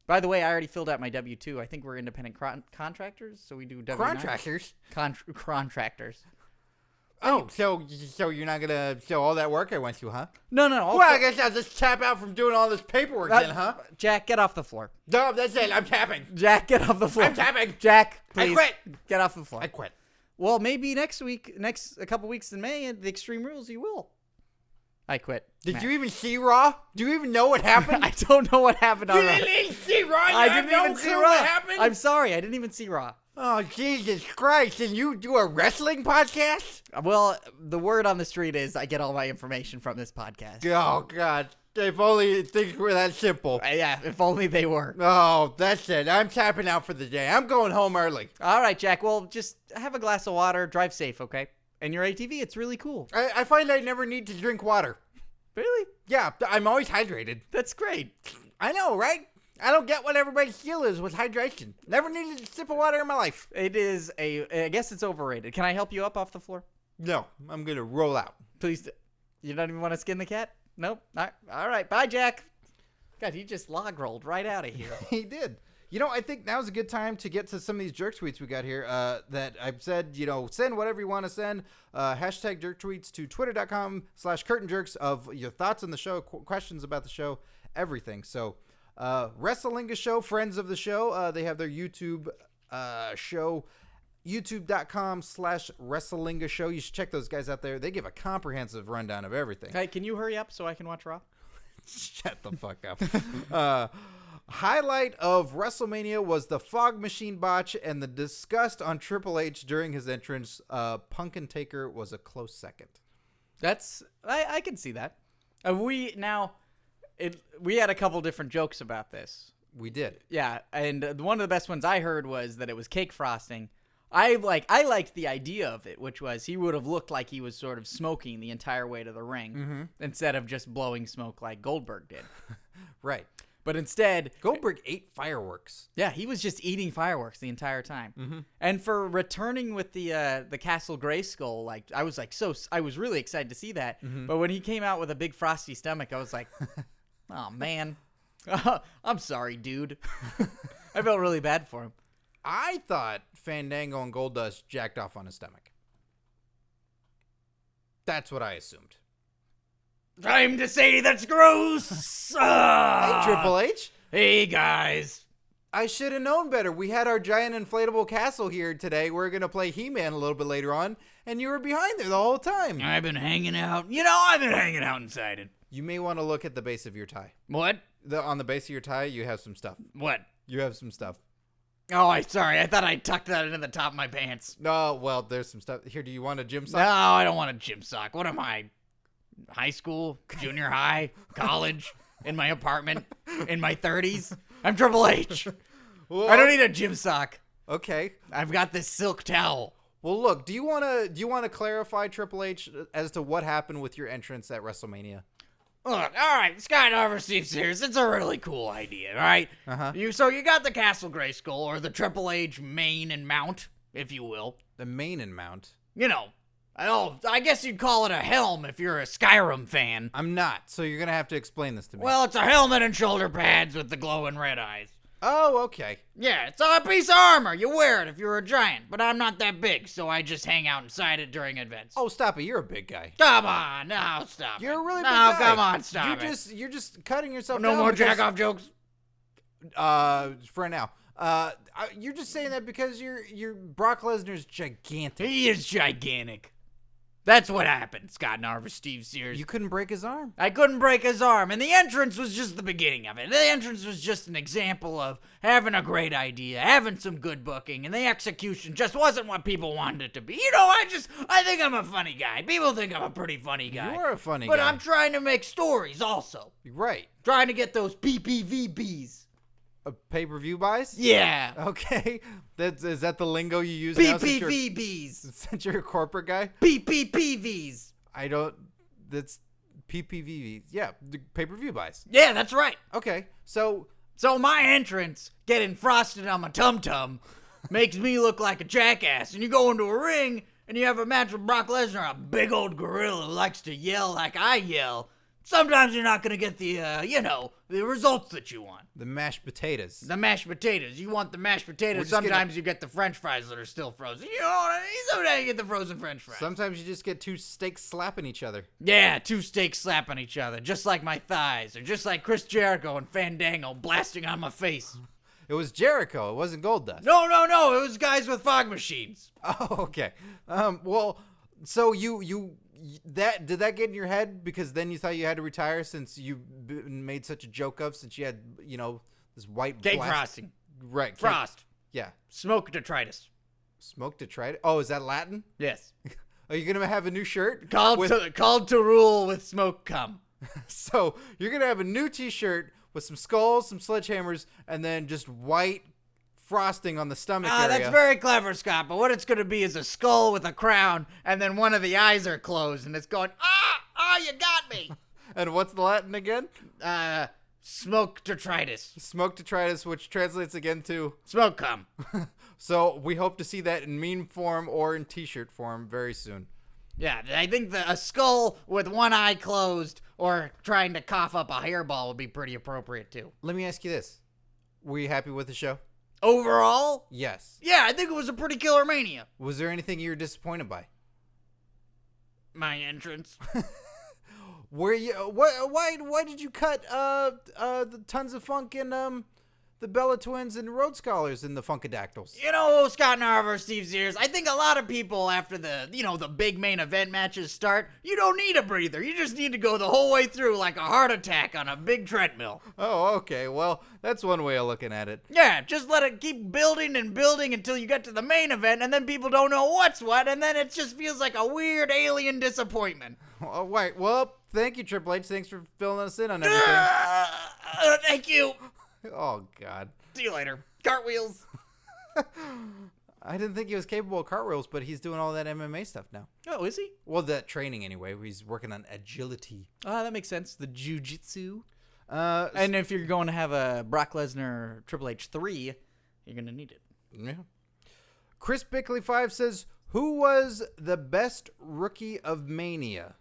By the way, I already filled out my W-2. I think we're independent contractors, so we do W-9. Contractors? Contractors. Oh, so you're not going to... So all that work I went through, huh? No. Well, I guess I'll just tap out from doing all this paperwork then, huh? Jack, get off the floor. No, that's it. I'm tapping. Jack, get off the floor. I'm tapping. Jack, please. I quit. Get off the floor. I quit. Well, maybe a couple weeks in May, at the Extreme Rules, you will. I quit. Did you even see Raw? Do you even know what happened? I don't know what happened on You Raw. didn't even see Raw? I didn't even see Raw. What happened? I'm sorry, I didn't even see Raw. Oh, Jesus Christ. And you do a wrestling podcast? Well, the word on the street is I get all my information from this podcast. Oh, God. If only things were that simple. Yeah, if only they were. Oh, that's it. I'm tapping out for the day. I'm going home early. All right, Jack. Well, just have a glass of water. Drive safe, okay? And your ATV, it's really cool. I find I never need to drink water. Really? Yeah, I'm always hydrated. That's great. I know, right? I don't get what everybody's deal is with hydration. Never needed a sip of water in my life. It is I guess it's overrated. Can I help you up off the floor? No, I'm going to roll out. Please. You don't even want to skin the cat? Nope. All right. Bye, Jack. God, he just log rolled right out of here. He did. I think now's a good time to get to some of these jerk tweets we got here that I've said, send whatever you want to send. Hashtag jerk tweets to twitter.com/curtainjerks of your thoughts on the show, questions about the show, everything. So Wrestlinga Show, friends of the show, they have their YouTube show, youtube.com/Wrestlinga Show. You should check those guys out there. They give a comprehensive rundown of everything. Hey, can you hurry up so I can watch Raw? Shut the fuck up. Highlight of WrestleMania was the fog machine botch and the disgust on Triple H during his entrance. Punk and Taker was a close second. That's I can see that. We had a couple different jokes about this. We did. Yeah, and one of the best ones I heard was that it was cake frosting. I liked the idea of it, which was he would have looked like he was sort of smoking the entire way to the ring instead of just blowing smoke like Goldberg did. Right. But instead, Goldberg ate fireworks. Yeah, he was just eating fireworks the entire time. And for returning with the Castle Grayskull, I was really excited to see that. But when he came out with a big frosty stomach, I was like, oh man, I'm sorry, dude. I felt really bad for him. I thought Fandango and Goldust jacked off on his stomach. That's what I assumed. Time to say that's gross. Hey, Triple H. Hey, guys. I should have known better. We had our giant inflatable castle here today. We're going to play He-Man a little bit later on, and you were behind there the whole time. I've been hanging out. I've been hanging out inside it. You may want to look at the base of your tie. What? On the base of your tie, you have some stuff. What? You have some stuff. Oh, I'm sorry. I thought I tucked that into the top of my pants. No, well, there's some stuff. Here, do you want a gym sock? No, I don't want a gym sock. What am I? High school, junior high, college, in my apartment, in my 30s. I'm Triple H. Well, I don't need a gym sock. Okay. I've got this silk towel. Well, look, do you want to clarify, Triple H, as to what happened with your entrance at WrestleMania? Look, all right, Scott Narver, Steve Sears, it's a really cool idea, all right? So you got the Castle Grayskull, or the Triple H mane and mount, if you will. The mane and mount? I guess you'd call it a helm if you're a Skyrim fan. I'm not, so you're going to have to explain this to me. Well, it's a helmet and shoulder pads with the glowing red eyes. Oh, okay. Yeah, it's a piece of armor. You wear it if you're a giant, but I'm not that big, so I just hang out inside it during events. Oh, stop it. You're a big guy. Come on, no, stop You're it. a really no, big guy. come on, stop it. You're just cutting yourself No down more because- jack-off jokes? For now. You're just saying that because you're Brock Lesnar's gigantic. He is gigantic. That's what happened, Scott Narver, Steve Sears. You couldn't break his arm. I couldn't break his arm, and the entrance was just the beginning of it. The entrance was just an example of having a great idea, having some good booking, and the execution just wasn't what people wanted it to be. You know, I think I'm a funny guy. People think I'm a pretty funny guy. You are a funny but guy. I'm trying to make stories also. Right. Trying to get those PPVBs. Pay-per-view buys? Yeah. Okay. Is that the lingo you use now PPVBs. since you're a corporate guy? PPPVs. That's PPV. Yeah, the pay-per-view buys. Yeah, that's right. Okay. So my entrance, getting frosted on my tum-tum, makes me look like a jackass. And you go into a ring, and you have a match with Brock Lesnar, a big old gorilla who likes to yell like I yell. Sometimes you're not going to get the results that you want. the mashed potatoes. The mashed potatoes. You want the mashed potatoes. Sometimes you get the french fries that are still frozen. You know what I mean? Sometimes you get the frozen french fries. Sometimes you just get two steaks slapping each other. Yeah, two steaks slapping each other, just like my thighs, or just like Chris Jericho and Fandango blasting on my face. It was Jericho. It wasn't Goldust. No. It was guys with fog machines. Oh, okay. Well, so did that get in your head because then you thought you had to retire since you made such a joke of since you had this white Cake blast- frosting. Right. Frost. Yeah. Smoke detritus. Smoke detritus. Oh, is that Latin? Yes. Are you gonna have a new shirt? Called to rule with smoke come. So you're gonna have a new T-shirt with some skulls, some sledgehammers, and then just white frosting on the stomach area. That's very clever, Scott, but what it's going to be is a skull with a crown, and then one of the eyes are closed, and it's going, you got me. And what's the Latin again? Smoke detritus. Smoke detritus, which translates again to Smoke cum. So we hope to see that in meme form or in T-shirt form very soon. Yeah, I think a skull with one eye closed or trying to cough up a hairball would be pretty appropriate, too. Let me ask you this. Were you happy with the show? Overall? Yes. Yeah, I think it was a pretty killer Mania. Was there anything you were disappointed by? My entrance. Were you why did you cut the Tons of Funk and the Bella Twins and Rhodes Scholars and the Funkadactyls? You know, Scott Narver, Steve Sears, I think a lot of people after the big main event matches start, you don't need a breather. You just need to go the whole way through like a heart attack on a big treadmill. Oh, okay. Well, that's one way of looking at it. Yeah, just let it keep building and building until you get to the main event, and then people don't know what's what, and then it just feels like a weird alien disappointment. All right. Well, thank you, Triple H. Thanks for filling us in on everything. Thank you. Oh, God. See you later. Cartwheels. I didn't think he was capable of cartwheels, but he's doing all that MMA stuff now. Oh, is he? Well, that training anyway. He's working on agility. That makes sense. The jiu-jitsu. And if you're going to have a Brock Lesnar Triple H 3, you're going to need it. Yeah. Chris Bickley 5 says, who was the best rookie of Mania?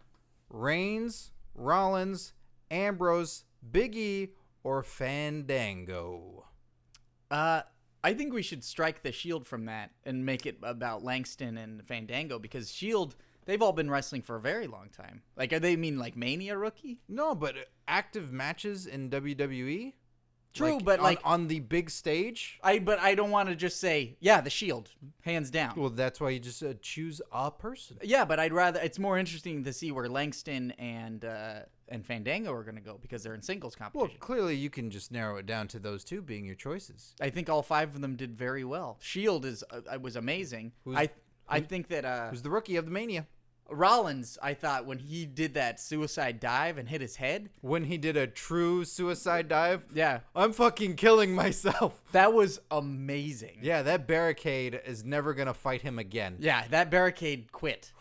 Reigns, Rollins, Ambrose, Big E, or Fandango? I think we should strike the Shield from that and make it about Langston and Fandango because Shield, they've all been wrestling for a very long time. Like, are they like Mania rookie? No, but active matches in WWE? True, but on the big stage? But I don't want to just say, yeah, the Shield, hands down. Well, that's why you just choose a person. Yeah, but it's more interesting to see where Langston and Fandango are going to go because they're in singles competition. Well, clearly you can just narrow it down to those two being your choices. I think all 5 of them did very well. Shield was amazing. I think that who's the rookie of the Mania? Rollins, I thought when he did that suicide dive and hit his head. When he did a true suicide dive? Yeah. I'm fucking killing myself. That was amazing. Yeah, that barricade is never going to fight him again. Yeah, that barricade quit.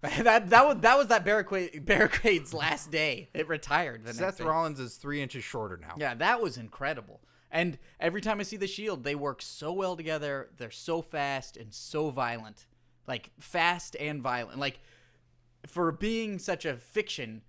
that was that barricade's last day. It retired. Seth Rollins is 3 inches shorter now. Yeah, that was incredible. And every time I see the Shield, they work so well together. They're so fast and so violent. Like, fast and violent. Like, for being such a fiction,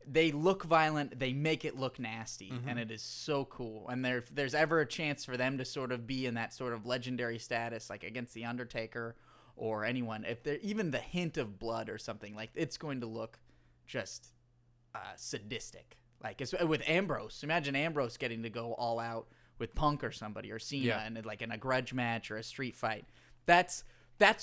they look violent, they make it look nasty, and it is so cool. And if there's ever a chance for them to sort of be in that sort of legendary status, like against The Undertaker or anyone, if there even the hint of blood or something, like it's going to look just sadistic. Like it's, with Ambrose, imagine Ambrose getting to go all out with Punk or somebody or Cena, and like in a grudge match or a street fight. That's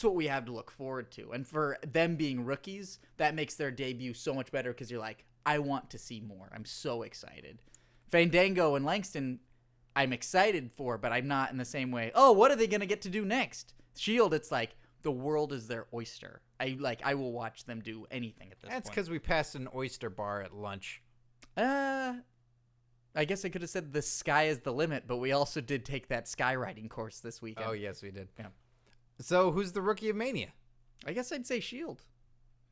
what we have to look forward to. And for them being rookies, that makes their debut so much better because you're like, I want to see more. I'm so excited. Fandango and Langston, I'm excited for, but I'm not in the same way. Oh, what are they going to get to do next? Shield, it's like the world is their oyster. I will watch them do anything at this point. That's because we passed an oyster bar at lunch. I guess I could have said the sky is the limit, but we also did take that skywriting course this weekend. Oh, yes, we did. Yeah. So who's the rookie of Mania? I guess I'd say Shield.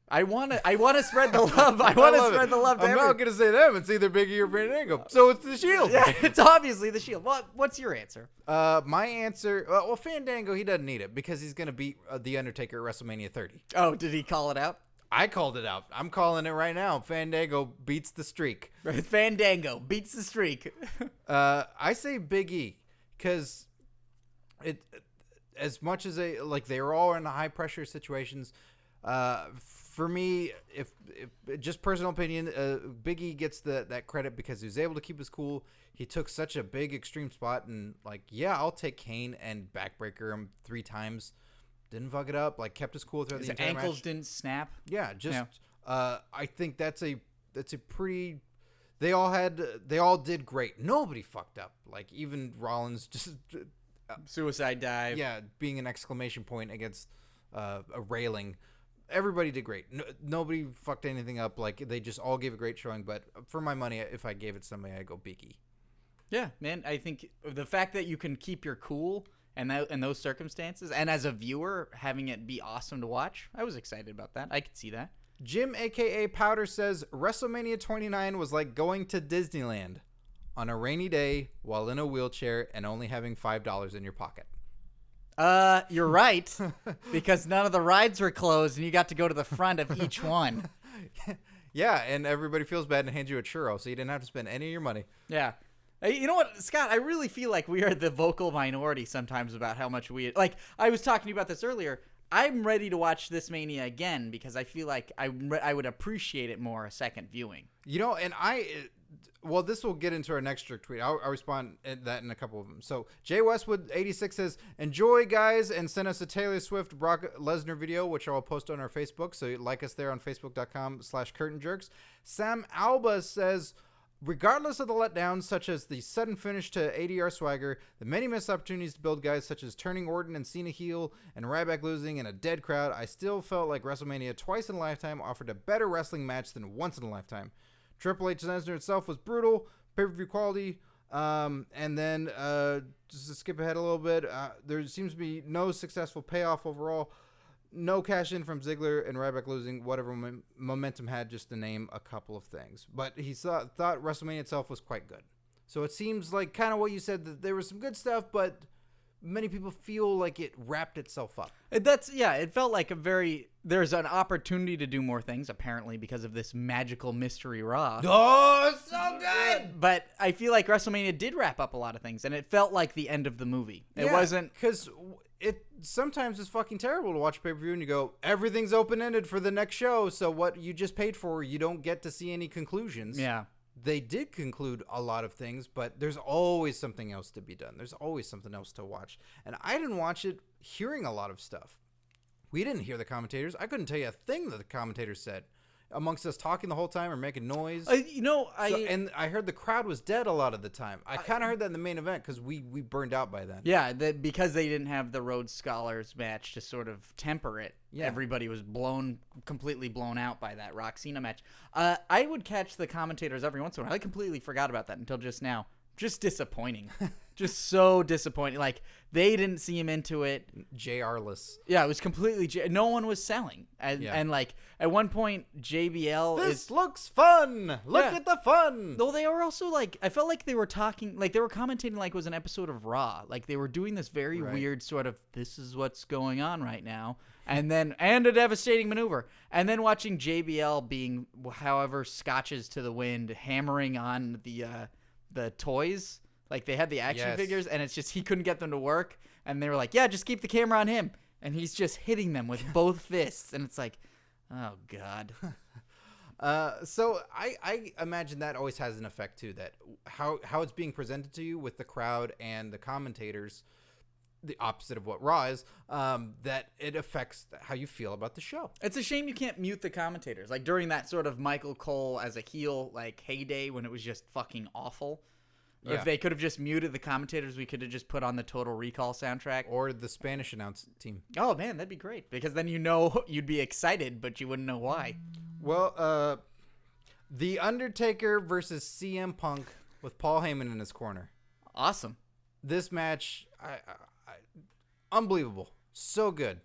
I want to spread the love. I want to spread the love to I'm not going to say them. It's either Biggie or Fandango. So it's the Shield. Yeah, it's obviously the Shield. What's your answer? My answer, well, Fandango, he doesn't need it because he's going to beat The Undertaker at WrestleMania 30. Oh, did he call it out? I called it out. I'm calling it right now. Fandango beats the streak. Fandango beats the streak. I say Big E because it, as much as they're all in high pressure situations. For me, if just personal opinion, Big E gets that credit because he was able to keep his cool. He took such a big extreme spot, and I'll take Kane and backbreaker him 3 times. Didn't fuck it up. Kept his cool throughout the entire match. His ankles didn't snap. Yeah, I think that's a pretty. They all did great. Nobody fucked up. Even Rollins just suicide dive. Yeah, being an exclamation point against a railing. Everybody did great. Nobody fucked anything up. They just all gave a great showing. But for my money, if I gave it to somebody, I'd go Big E. Yeah, man. I think the fact that you can keep your cool and in those circumstances, and as a viewer, having it be awesome to watch, I was excited about that. I could see that. Jim, a.k.a. Powder, says WrestleMania 29 was like going to Disneyland on a rainy day while in a wheelchair and only having $5 in your pocket. You're right, because none of the rides were closed, and you got to go to the front of each one. Yeah, and everybody feels bad and hands you a churro, so you didn't have to spend any of your money. Yeah. You know what, Scott? I really feel like we are the vocal minority sometimes about how much we I was talking to you about this earlier. I'm ready to watch this Mania again because I feel like I would appreciate it more a second viewing. And well, this will get into our next strict tweet. I'll respond to that in a couple of them. So Jay Westwood 86 says, "Enjoy, guys," and send us a Taylor Swift Brock Lesnar video, which I'll post on our Facebook. So like us there on Facebook.com/CurtainJerks. Sam Alba says, "Regardless of the letdowns, such as the sudden finish to ADR Swagger, the many missed opportunities to build guys such as turning Orton and Cena heel and Ryback losing and a dead crowd, I still felt like WrestleMania twice in a lifetime offered a better wrestling match than once in a lifetime. Triple H Lesnar itself was brutal, pay-per-view quality, and then just to skip ahead a little bit, there seems to be no successful payoff overall. No cash in from Ziggler and Ryback losing whatever momentum had, just to name a couple of things. But he thought WrestleMania itself was quite good. So it seems like kind of what you said, that there was some good stuff, but many people feel like it wrapped itself up. It felt like there's an opportunity to do more things, apparently, because of this magical mystery Raw. Oh, so good! But I feel like WrestleMania did wrap up a lot of things, and it felt like the end of the movie. It wasn't... because sometimes it's fucking terrible to watch a pay-per-view and you go, everything's open-ended for the next show, so what you just paid for, you don't get to see any conclusions. Yeah. They did conclude a lot of things, but there's always something else to be done. There's always something else to watch. And I didn't watch it hearing a lot of stuff. We didn't hear the commentators. I couldn't tell you a thing that the commentators said. Amongst us talking the whole time or making noise. And I heard the crowd was dead a lot of the time. I kind of heard that in the main event because we burned out by then. Yeah, because they didn't have the Rhodes Scholars match to sort of temper it. Yeah. Everybody was completely blown out by that Rock Cena match. I would catch the commentators every once in a while. I completely forgot about that until just now. Just disappointing. Just so disappointing. Like, they didn't seem into it. JR-less. Yeah, it was completely no one was selling. And like at one point JBL This looks fun. Look at the fun. Though they were also like, I felt like they were talking, like they were commentating like it was an episode of Raw. Like they were doing this very weird sort of, this is what's going on right now. And a devastating maneuver. And then watching JBL being however scotches to the wind, hammering on the toys. Like they had the action figures and it's just, he couldn't get them to work. And they were like, yeah, just keep the camera on him. And he's just hitting them with both fists. And it's like, oh, God. So I imagine that always has an effect, too, that how it's being presented to you with the crowd and the commentators, the opposite of what Raw is, that it affects how you feel about the show. It's a shame you can't mute the commentators. Like during that sort of Michael Cole as a heel, like heyday when it was just fucking awful. Or if they could have just muted the commentators, we could have just put on the Total Recall soundtrack. Or the Spanish announce team. Oh, man, that'd be great. Because then you'd be excited, but you wouldn't know why. Well, The Undertaker versus CM Punk with Paul Heyman in his corner. Awesome. This match, unbelievable. So good.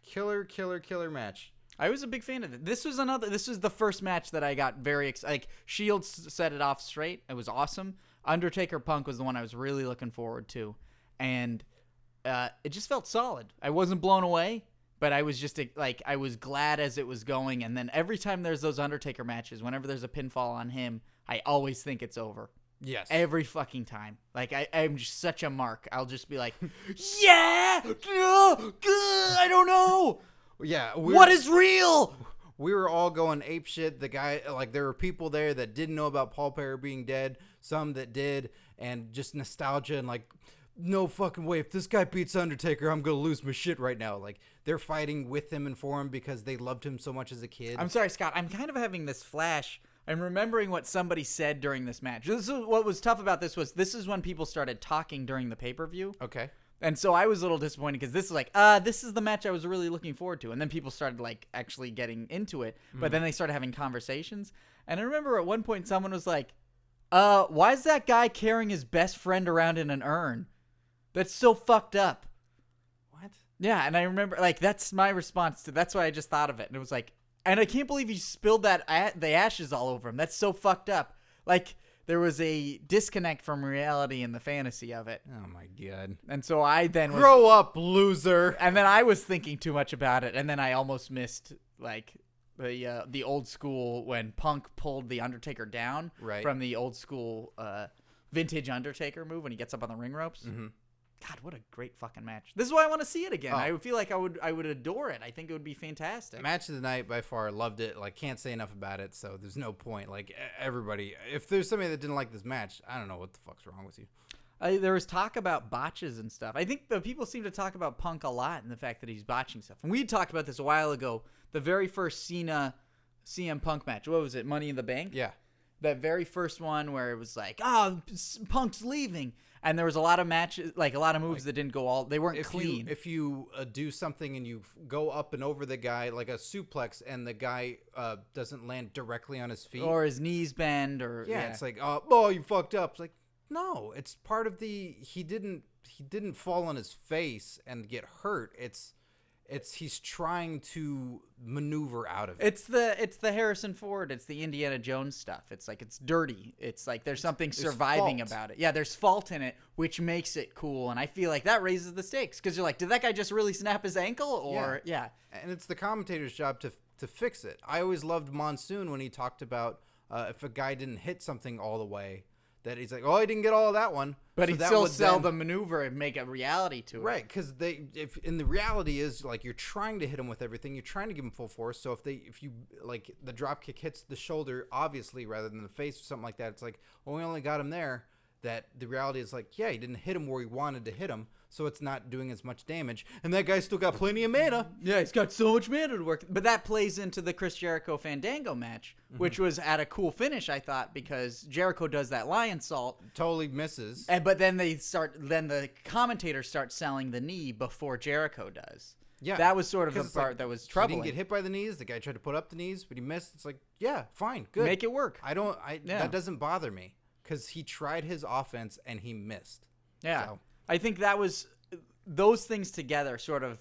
Killer match. I was a big fan of it. This was the first match that I got very excited. Like, Shields set it off straight. It was awesome. Undertaker Punk was the one I was really looking forward to. And it just felt solid. I wasn't blown away, but I was just like, I was glad as it was going. And then every time there's those Undertaker matches, whenever there's a pinfall on him, I always think it's over. Yes. Every fucking time. Like, I'm just such a mark. I'll just be like, yeah! I don't know! Yeah. What is real? We were all going ape shit. The guy, like, there were people there that didn't know about Paul Bearer being dead, some that did, and just nostalgia and like, no fucking way. If this guy beats Undertaker, I'm gonna lose my shit right now. Like, they're fighting with him and for him because they loved him so much as a kid. I'm sorry, Scott. I'm kind of having this flash. I'm remembering what somebody said during this match. This is what was tough about this is when people started talking during the pay-per-view. Okay. And so I was a little disappointed because this is like, this is the match I was really looking forward to. And then people started like actually getting into it. But then they started having conversations. And I remember at one point someone was like, why is that guy carrying his best friend around in an urn? That's so fucked up. What? Yeah, and I remember, like, that's my response to, that's why I just thought of it. And it was like, and I can't believe he spilled the ashes all over him. That's so fucked up. Like, there was a disconnect from reality in the fantasy of it. Oh, my God. And so I then Grow up, loser. And then I was thinking too much about it, and then I almost missed, like, the old school when Punk pulled the Undertaker down from the old school vintage Undertaker move when he gets up on the ring ropes. Mm-hmm. God, what a great fucking match. This is why I want to see it again. I feel like I would adore it. I think it would be fantastic. Match of the night by far. Loved it. Like, can't say enough about it, so there's no point. Like, everybody, if there's somebody that didn't like this match, I don't know what the fuck's wrong with you. There was talk about botches and stuff. I think the people seem to talk about Punk a lot and the fact that he's botching stuff. And we talked about this a while ago. The very first Cena CM Punk match. What was it? Money in the Bank? Yeah. That very first one where it was like, Punk's leaving. And there was a lot of matches, like a lot of moves that didn't go they weren't clean. If you do something and you go up and over the guy, like a suplex, and the guy doesn't land directly on his feet. Or his knees bend, or... Yeah, it's like, oh, you fucked up. It's like, no, it's part of he didn't fall on his face and get hurt. He's trying to maneuver out of it. It's the Harrison Ford. It's the Indiana Jones stuff. It's like, it's dirty. It's like there's something surviving fault about it. Yeah, there's fault in it, which makes it cool. And I feel like that raises the stakes because you're like, did that guy just really snap his ankle? Or yeah. And it's the commentator's job to fix it. I always loved Monsoon when he talked about if a guy didn't hit something all the way. That he's like, I didn't get all of that one. But he'd still sell the maneuver and make a reality to it. Right, because in the reality is, like, you're trying to hit him with everything. You're trying to give him full force. So if you, like, the drop kick hits the shoulder, obviously, rather than the face or something like that, it's like, we only got him there. That the reality is like, he didn't hit him where he wanted to hit him, so it's not doing as much damage. And that guy still got plenty of mana. Yeah, he's got so much mana to work. But that plays into the Chris Jericho Fandango match, which was at a cool finish, I thought, because Jericho does that lion salt. Totally misses. But then the commentators start selling the knee before Jericho does. Yeah. That was sort of the part that was troubling. He didn't get hit by the knees. The guy tried to put up the knees, but he missed. It's like, yeah, fine, good. Make it work. That doesn't bother me. Because he tried his offense and he missed. Yeah. So. I think that was those things together, sort of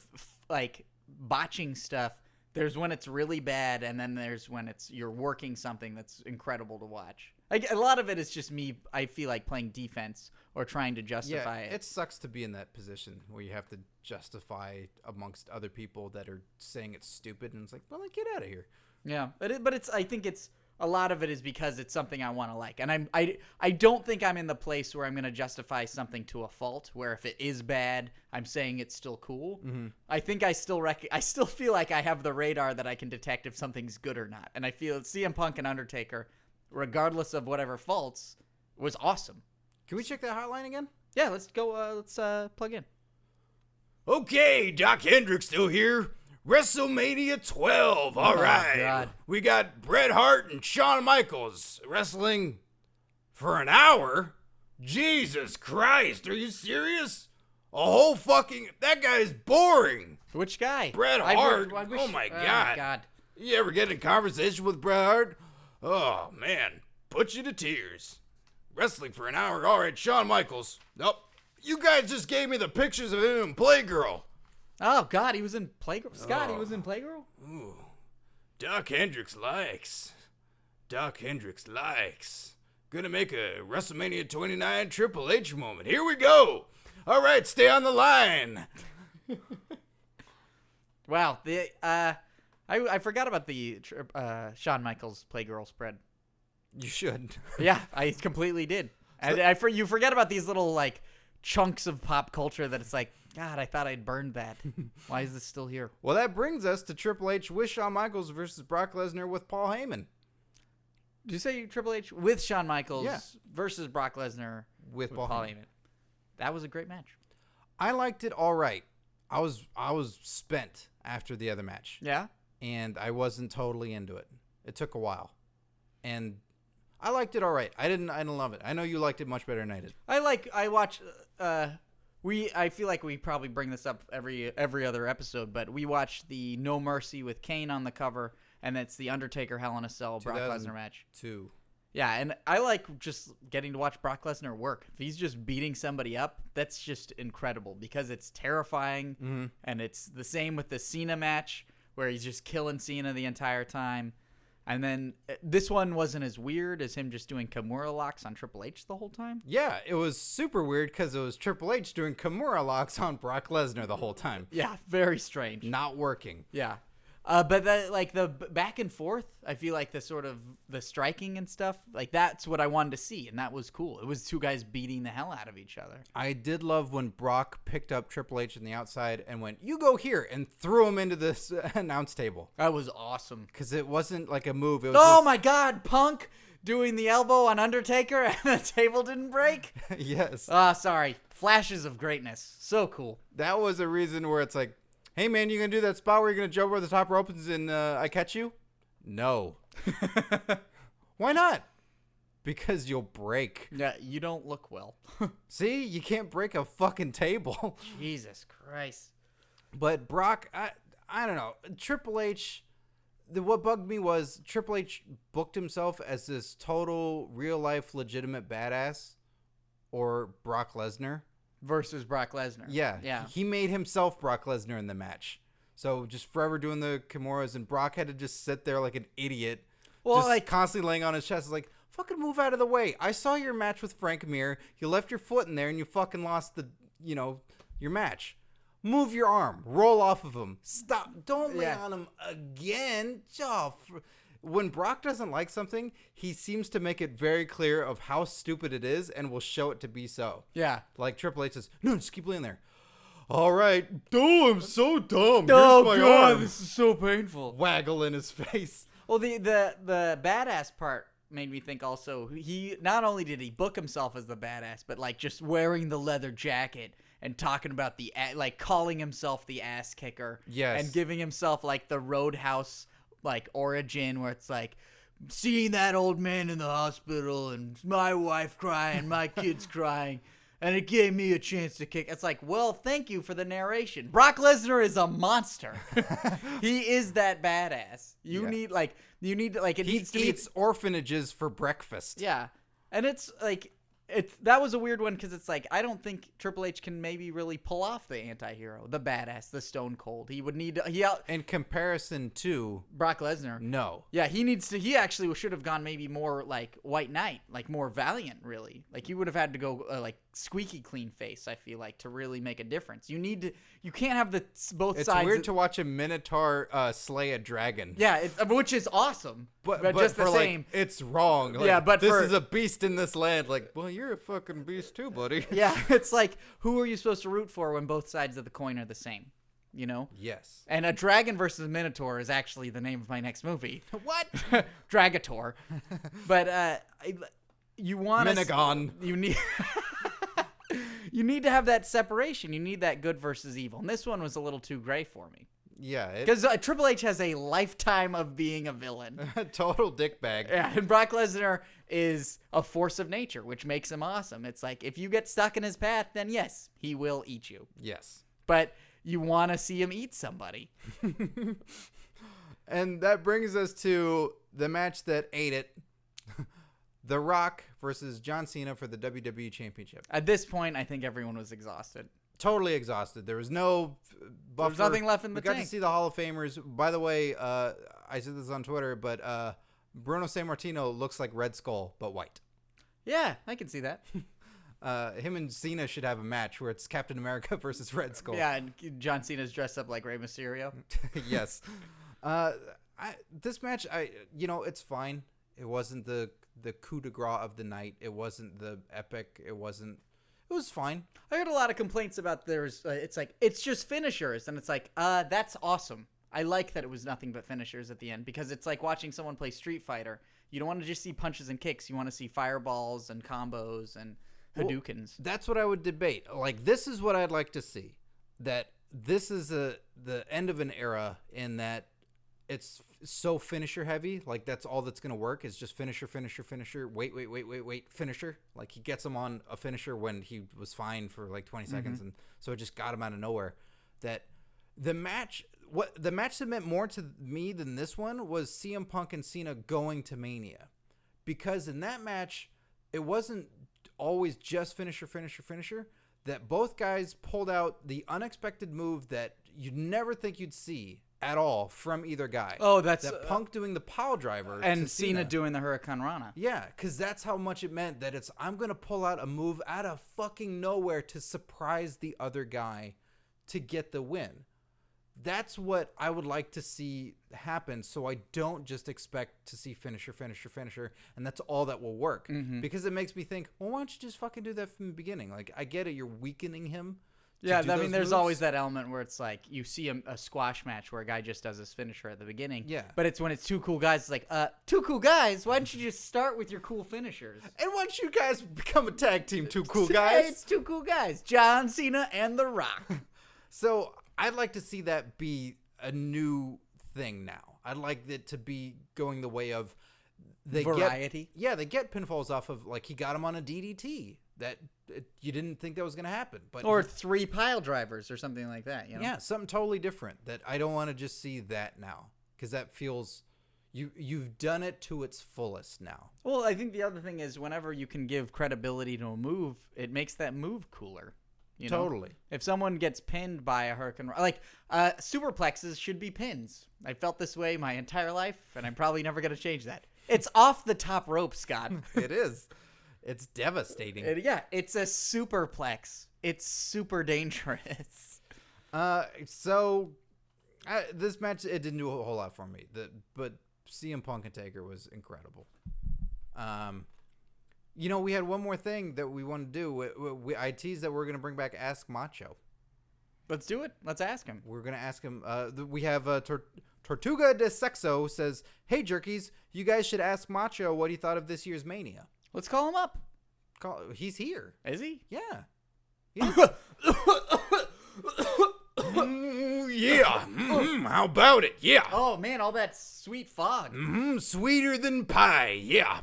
like botching stuff. There's when it's really bad, and then there's when you're working something that's incredible to watch. Like, a lot of it is just me, I feel like, playing defense or trying to justify it. It sucks to be in that position where you have to justify amongst other people that are saying it's stupid, and it's like, well, get out of here. Yeah, but I think it's a lot of it is because it's something I want to like, and I don't think I'm in the place where I'm going to justify something to a fault. Where if it is bad, I'm saying it's still cool. Mm-hmm. I think I still feel like I have the radar that I can detect if something's good or not, and I feel CM Punk and Undertaker, regardless of whatever faults, was awesome. Can we check that hotline again? Yeah, let's go. Let's plug in. Okay, Doc Hendrix still here. WrestleMania 12. All right. God. We got Bret Hart and Shawn Michaels wrestling for an hour. Jesus Christ, are you serious? A whole fucking... That guy's boring. Which guy? Bret Hart. Oh, my God. God. You ever get in a conversation with Bret Hart? Oh, man. Put you to tears. Wrestling for an hour. All right, Shawn Michaels. Nope. You guys just gave me the pictures of him in Playgirl. Oh, God, he was in Playgirl. Scott, he was in Playgirl? Ooh. Doc Hendrix likes. Gonna make a WrestleMania 29 Triple H moment. Here we go. All right, stay on the line. Wow. I forgot about the Shawn Michaels Playgirl spread. You should. Yeah, I completely did. And you forget about these little, like, chunks of pop culture that it's like, God, I thought I'd burned that. Why is this still here? Well, that brings us to Triple H with Shawn Michaels versus Brock Lesnar with Paul Heyman. Did you say Triple H with Shawn Michaels Yeah. versus Brock Lesnar With Paul Heyman. That was a great match. I liked it all right. I was spent after the other match. Yeah? And I wasn't totally into it. It took a while. And I liked it all right. I didn't love it. I know you liked it much better than I did. I feel like we probably bring this up every other episode, but we watched the No Mercy with Kane on the cover, and it's the Undertaker Hell in a Cell Brock Lesnar match. 2. Yeah, and I like just getting to watch Brock Lesnar work. If he's just beating somebody up, that's just incredible because it's terrifying, and it's the same with the Cena match where he's just killing Cena the entire time. And then this one wasn't as weird as him just doing Kimura locks on Triple H the whole time. Yeah, it was super weird because it was Triple H doing Kimura locks on Brock Lesnar the whole time. Yeah, very strange. Not working. Yeah. But the back and forth, I feel like the sort of the striking and stuff, like that's what I wanted to see, and that was cool. It was two guys beating the hell out of each other. I did love when Brock picked up Triple H on the outside and went, "You go here," and threw him into this announce table. That was awesome. Because it wasn't like a move. It was Oh my God, Punk doing the elbow on Undertaker and the table didn't break? Yes. Sorry. Flashes of greatness. So cool. That was a reason where it's like, hey, man, you going to do that spot where you're going to jump where the top rope is and I catch you? No. Why not? Because you'll break. Yeah, you don't look well. See? You can't break a fucking table. Jesus Christ. But Brock, I don't know. Triple H, what bugged me was Triple H booked himself as this total real-life legitimate badass or Brock Lesnar. Versus Brock Lesnar. Yeah. He made himself Brock Lesnar in the match. So just forever doing the Kimuras, and Brock had to just sit there like an idiot. Well, just like constantly laying on his chest. It's like, fucking move out of the way. I saw your match with Frank Mir. You left your foot in there and you fucking lost your match. Move your arm. Roll off of him. Stop. Don't lay on him again. When Brock doesn't like something, he seems to make it very clear of how stupid it is and will show it to be so. Yeah. Like Triple H says, no, just keep laying there. All right. Oh, I'm so dumb. Oh, Here's my God, arm. this is so painful. Waggle in his face. Well, the badass part made me think also, he not only did he book himself as the badass, but like just wearing the leather jacket and talking about like calling himself the ass kicker. Yes. And giving himself like the Roadhouse like origin where it's like seeing that old man in the hospital and my wife crying, my kids crying, and it gave me a chance to kick. It's like, well, thank you for the narration. Brock Lesnar is a monster. He is that badass. It He needs to be. eats orphanages for breakfast. Yeah. And it's like, that was a weird one because it's like I don't think Triple H can maybe really pull off the anti-hero, the badass, the Stone Cold. He would need in comparison to Brock Lesnar. No. Yeah, he actually should have gone maybe more like White Knight, like more valiant, really. Like he would have had to go like squeaky clean face, I feel like, to really make a difference. You can't have both sides. It's weird to watch a Minotaur slay a dragon. Yeah, which is awesome. But just the same. Like, it's wrong. Like, yeah, but this is a beast in this land. Like, well, you're a fucking beast too, buddy. Yeah, it's like, who are you supposed to root for when both sides of the coin are the same? You know? Yes. And a dragon versus a minotaur is actually the name of my next movie. What? Dragator. But you want Minagon. You need. You need to have that separation. You need that good versus evil. And this one was a little too gray for me. Yeah. Because Triple H has a lifetime of being a villain. Total dickbag. Yeah, and Brock Lesnar is a force of nature, which makes him awesome. It's like, if you get stuck in his path, then yes, he will eat you. Yes. But you want to see him eat somebody. And that brings us to the match that ate it. The Rock versus John Cena for the WWE Championship. At this point, I think everyone was exhausted. Totally exhausted. There was no buffer. There was nothing left in the tank. tank. Got to see the Hall of Famers. By the way, I said this on Twitter, but Bruno Sammartino looks like Red Skull, but white. Yeah, I can see that. Him and Cena should have a match where it's Captain America versus Red Skull. Yeah, and John Cena's dressed up like Rey Mysterio. Yes. This match, it's fine. It wasn't the coup de grace of the night. It wasn't the epic. It was fine. I heard a lot of complaints about it's like, it's just finishers. And it's like, that's awesome. I like that it was nothing but finishers at the end, because it's like watching someone play Street Fighter. You don't want to just see punches and kicks. You want to see fireballs and combos and Hadoukens. Well, that's what I would debate. Like, this is what I'd like to see. That this is the end of an era in that it's so finisher heavy. Like, that's all that's going to work is just finisher. Wait, finisher. Like, he gets him on a finisher when he was fine for like 20 seconds. And so it just got him out of nowhere. That the match that meant more to me than this one was CM Punk and Cena going to Mania. Because in that match, it wasn't always just finisher. That both guys pulled out the unexpected move that you'd never think you'd see at all from either guy. Oh, that's that Punk doing the pile driver and Cena doing the Hurricane Rana. Yeah, because that's how much it meant that I'm gonna pull out a move out of fucking nowhere to surprise the other guy to get the win. That's what I would like to see happen, so I don't just expect to see finisher, and that's all that will work. Because it makes me think, well, why don't you just fucking do that from the beginning? Like, I get it, you're weakening him. Yeah, I mean, there's always that element where it's like you see a squash match where a guy just does his finisher at the beginning. Yeah. But it's when it's two cool guys, it's like, two cool guys? Why don't you just start with your cool finishers? And why don't you guys become a tag team, two cool guys? It's two cool guys, John Cena and The Rock. So I'd like to see that be a new thing now. I'd like it to be going the way of variety. They get pinfalls off of, like, he got him on a DDT. That you didn't think that was going to happen, or 3 pile drivers or something like that. You know? Yeah, something totally different. That I don't want to just see that now, because that feels you've done it to its fullest now. Well, I think the other thing is whenever you can give credibility to a move, it makes that move cooler. You know? Totally. If someone gets pinned by a Hurricane, like superplexes should be pins. I felt this way my entire life, and I'm probably never going to change that. It's off the top rope, Scott. It is. It's devastating. It's a superplex. It's super dangerous. So this match, it didn't do a whole lot for me. But CM Punk and Taker was incredible. We had one more thing that we want to do. I teased that we're going to bring back AskMacho. Let's do it. Let's ask him. We're going to ask him. We have Tortuga de Sexo says, "Hey, jerkies, you guys should ask Macho what he thought of this year's Mania." Let's call him up. He's here. Is he? Yeah. Yeah. How about it? Yeah. Oh, man, all that sweet fog. Sweeter than pie. Yeah.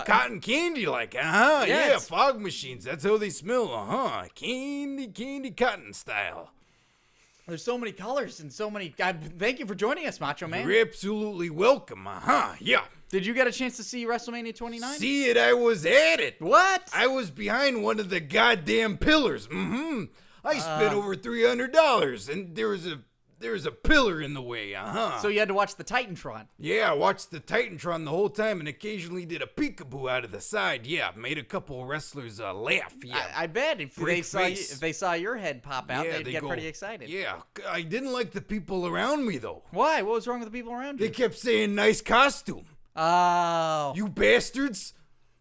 Cotton candy like. Yeah, fog machines. That's how they smell. Candy, cotton style. There's so many colors and so many. Thank you for joining us, Macho Man. You're absolutely welcome. Yeah. Did you get a chance to see WrestleMania 29? See it, I was at it. What? I was behind one of the goddamn pillars. I spent over $300, and there's a pillar in the way. So you had to watch the Titantron. Yeah, I watched the Titantron the whole time and occasionally did a peekaboo out of the side. Yeah, made a couple of wrestlers laugh. Yeah, I bet if they saw your head pop out, they'd get pretty excited. Yeah, I didn't like the people around me, though. Why? What was wrong with the people around you? They kept saying, nice costume. Oh. You bastards.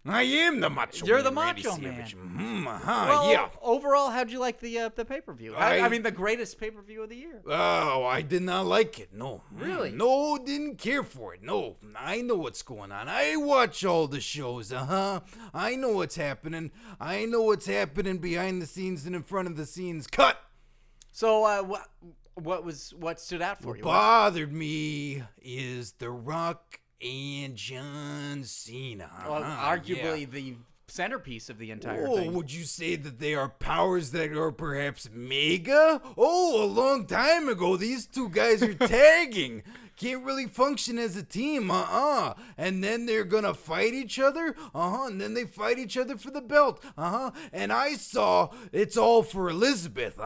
I am the Macho Man. You're the Randy Macho Man. Savage. Well, yeah. Overall, how'd you like the pay-per-view? I mean, the greatest pay-per-view of the year. Oh, I did not like it. No. Really? No, didn't care for it. No. I know what's going on. I watch all the shows. I know what's happening. I know what's happening behind the scenes and in front of the scenes. Cut. So, what stood out for you? What bothered me is The Rock and John Cena. Well, arguably the centerpiece of the entire Oh, thing. would you say that they are powers that are perhaps mega? Oh, a long time ago, these two guys are tagging. Can't really function as a team, And then they're gonna fight each other, and then they fight each other for the belt, And I saw It's All for Elizabeth,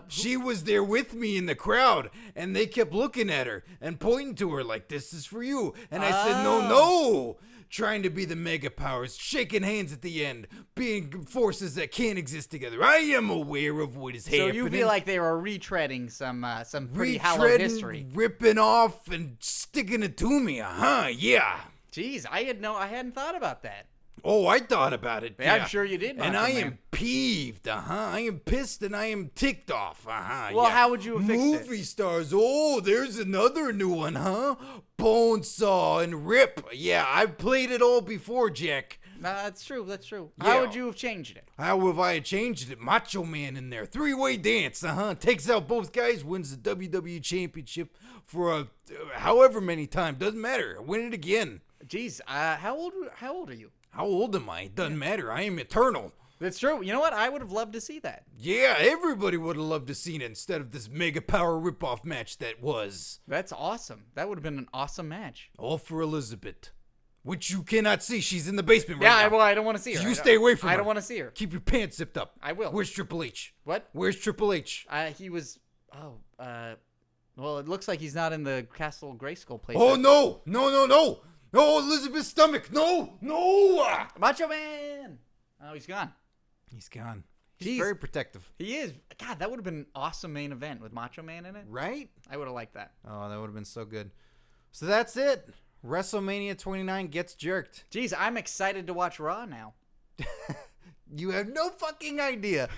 She was there with me in the crowd, and they kept looking at her and pointing to her like, this is for you. And I said, no. Trying to be the mega powers, shaking hands at the end, being forces that can't exist together. I am aware of what is happening. So you feel like they were retreading some pretty hallowed history. Ripping off and sticking it to me, yeah. Jeez, I hadn't thought about that. Oh, I thought about it. Yeah, I'm sure you did, and I man. am peeved. I am pissed and I am ticked off. Well, how would you have fixed it? Movie stars. Oh, there's another new one, Bonesaw and Rip. Yeah, I've played it all before, Jack. That's true. Yeah. How would you have changed it? How have I changed it? Macho Man in there. Three-way dance. Takes out both guys, wins the WWE Championship for however many times. Doesn't matter. Win it again. Jeez, how old are you? How old am I? Doesn't matter. I am eternal. That's true. You know what? I would have loved to see that. Yeah, everybody would have loved to see it instead of this mega power ripoff match that was. That's awesome. That would have been an awesome match. All for Elizabeth, which you cannot see. She's in the basement right now. Yeah, well, I don't want to see her. You stay away from her. I don't want to see her. Keep your pants zipped up. I will. Where's Triple H? What? Where's Triple H? He was. Well, it looks like he's not in the Castle Grayskull place. Oh, no. No, Elizabeth's stomach. No. Macho Man. Oh, he's gone. He's gone. He's very protective. He is. God, that would have been an awesome main event with Macho Man in it. Right? I would have liked that. Oh, that would have been so good. So that's it. WrestleMania 29 gets jerked. Jeez, I'm excited to watch Raw now. You have no fucking idea.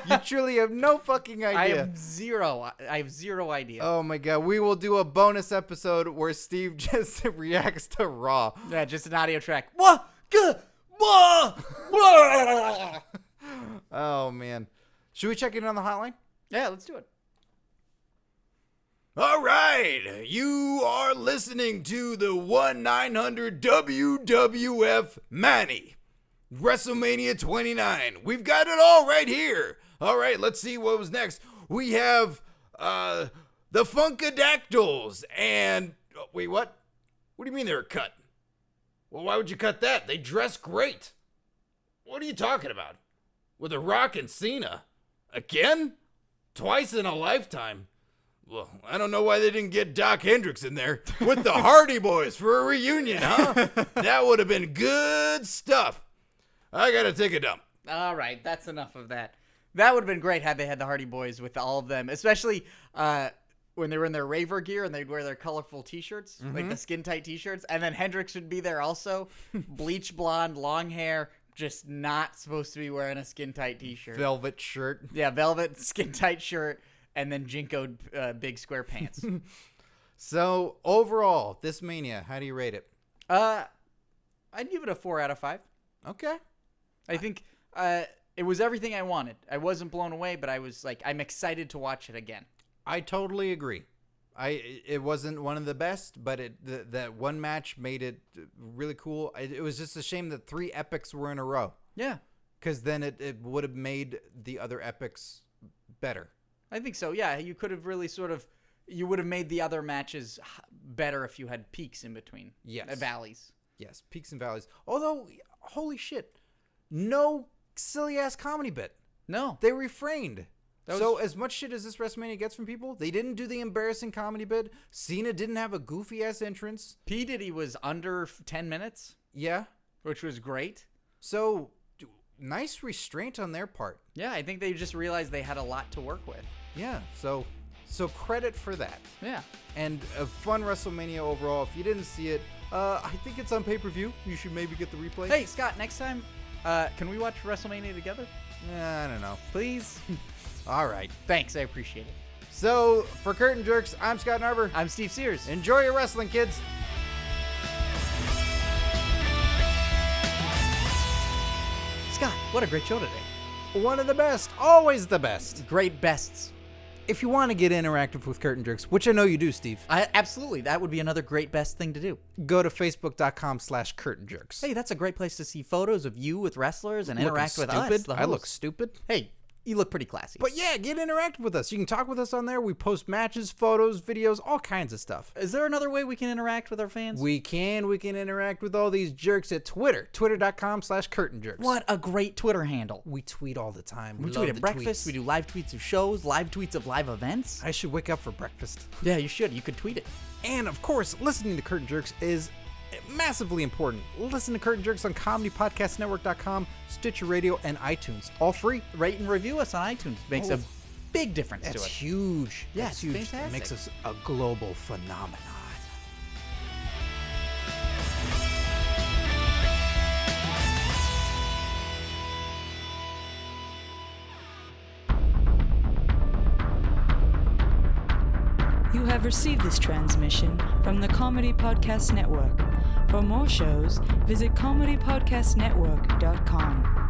You truly have no fucking idea. I have zero idea. Oh my god. We will do a bonus episode where Steve just reacts to Raw. Yeah, just an audio track. Oh man. Should we check in on the hotline? Yeah, let's do it. All right. You are listening to the 1-900 WWF Mania. WrestleMania 29. We've got it all right here. All right, let's see what was next. We have the Funkadactyls and wait, what? What do you mean they're cut? Well, why would you cut that? They dress great. What are you talking about? With The Rock and Cena again? Twice in a lifetime. Well, I don't know why they didn't get Doc Hendrix in there with the Hardy Boys for a reunion, huh? That would have been good stuff. I gotta take a dump. All right, that's enough of that. That would have been great had they had the Hardy Boys with all of them, especially when they were in their raver gear and they'd wear their colorful T-shirts, like the skin-tight T-shirts, and then Hendrix would be there also, bleach blonde, long hair, just not supposed to be wearing a skin-tight T-shirt. Velvet shirt. Yeah, velvet skin-tight shirt, and then Jinko big square pants. So, overall, this Mania, how do you rate it? I'd give it a 4 out of 5. Okay. I think it was everything I wanted. I wasn't blown away, but I was like, I'm excited to watch it again. I totally agree. It wasn't one of the best, but that one match made it really cool. It was just a shame that 3 epics were in a row. Yeah. Because then it would have made the other epics better. I think so. Yeah, you could have really you would have made the other matches better if you had peaks in between. Yes. Valleys. Yes, peaks and valleys. Although, holy shit, no silly-ass comedy bit. No. They refrained. So as much shit as this WrestleMania gets from people, they didn't do the embarrassing comedy bit. Cena didn't have a goofy-ass entrance. P. Diddy was under 10 minutes. Yeah. Which was great. So, nice restraint on their part. Yeah, I think they just realized they had a lot to work with. Yeah, so credit for that. Yeah. And a fun WrestleMania overall. If you didn't see it, I think it's on pay-per-view. You should maybe get the replay. Hey, Scott, next time, can we watch WrestleMania together? I don't know. Please? All right. Thanks, I appreciate it. So, for Curtain Jerks, I'm Scott Narver. I'm Steve Sears. Enjoy your wrestling, kids. Scott, what a great show today. One of the best. Always the best. Great bests. If you want to get interactive with Curtain Jerks, which I know you do, Steve. Absolutely. That would be another great best thing to do. Go to facebook.com/Curtain Jerks. Hey, that's a great place to see photos of you with wrestlers and interact with us. I look stupid. Hey, you look pretty classy. But yeah, get interactive with us. You can talk with us on there. We post matches, photos, videos, all kinds of stuff. Is there another way we can interact with our fans? We can interact with all these jerks at Twitter. Twitter.com/Curtain Jerks. What a great Twitter handle. We tweet all the time. We tweet at breakfast. We do live tweets of shows, live tweets of live events. I should wake up for breakfast. Yeah, you should. You could tweet it. And of course, listening to Curtain Jerks is massively important. Listen to Curtain Jerks on ComedyPodcastNetwork.com, Stitcher Radio, and iTunes. All free. Rate and review us on iTunes. Makes a big difference to us. That's huge. Yeah, that's huge. Fantastic. It makes us a global phenomenon. You have received this transmission from the Comedy Podcast Network. For more shows, visit comedypodcastnetwork.com.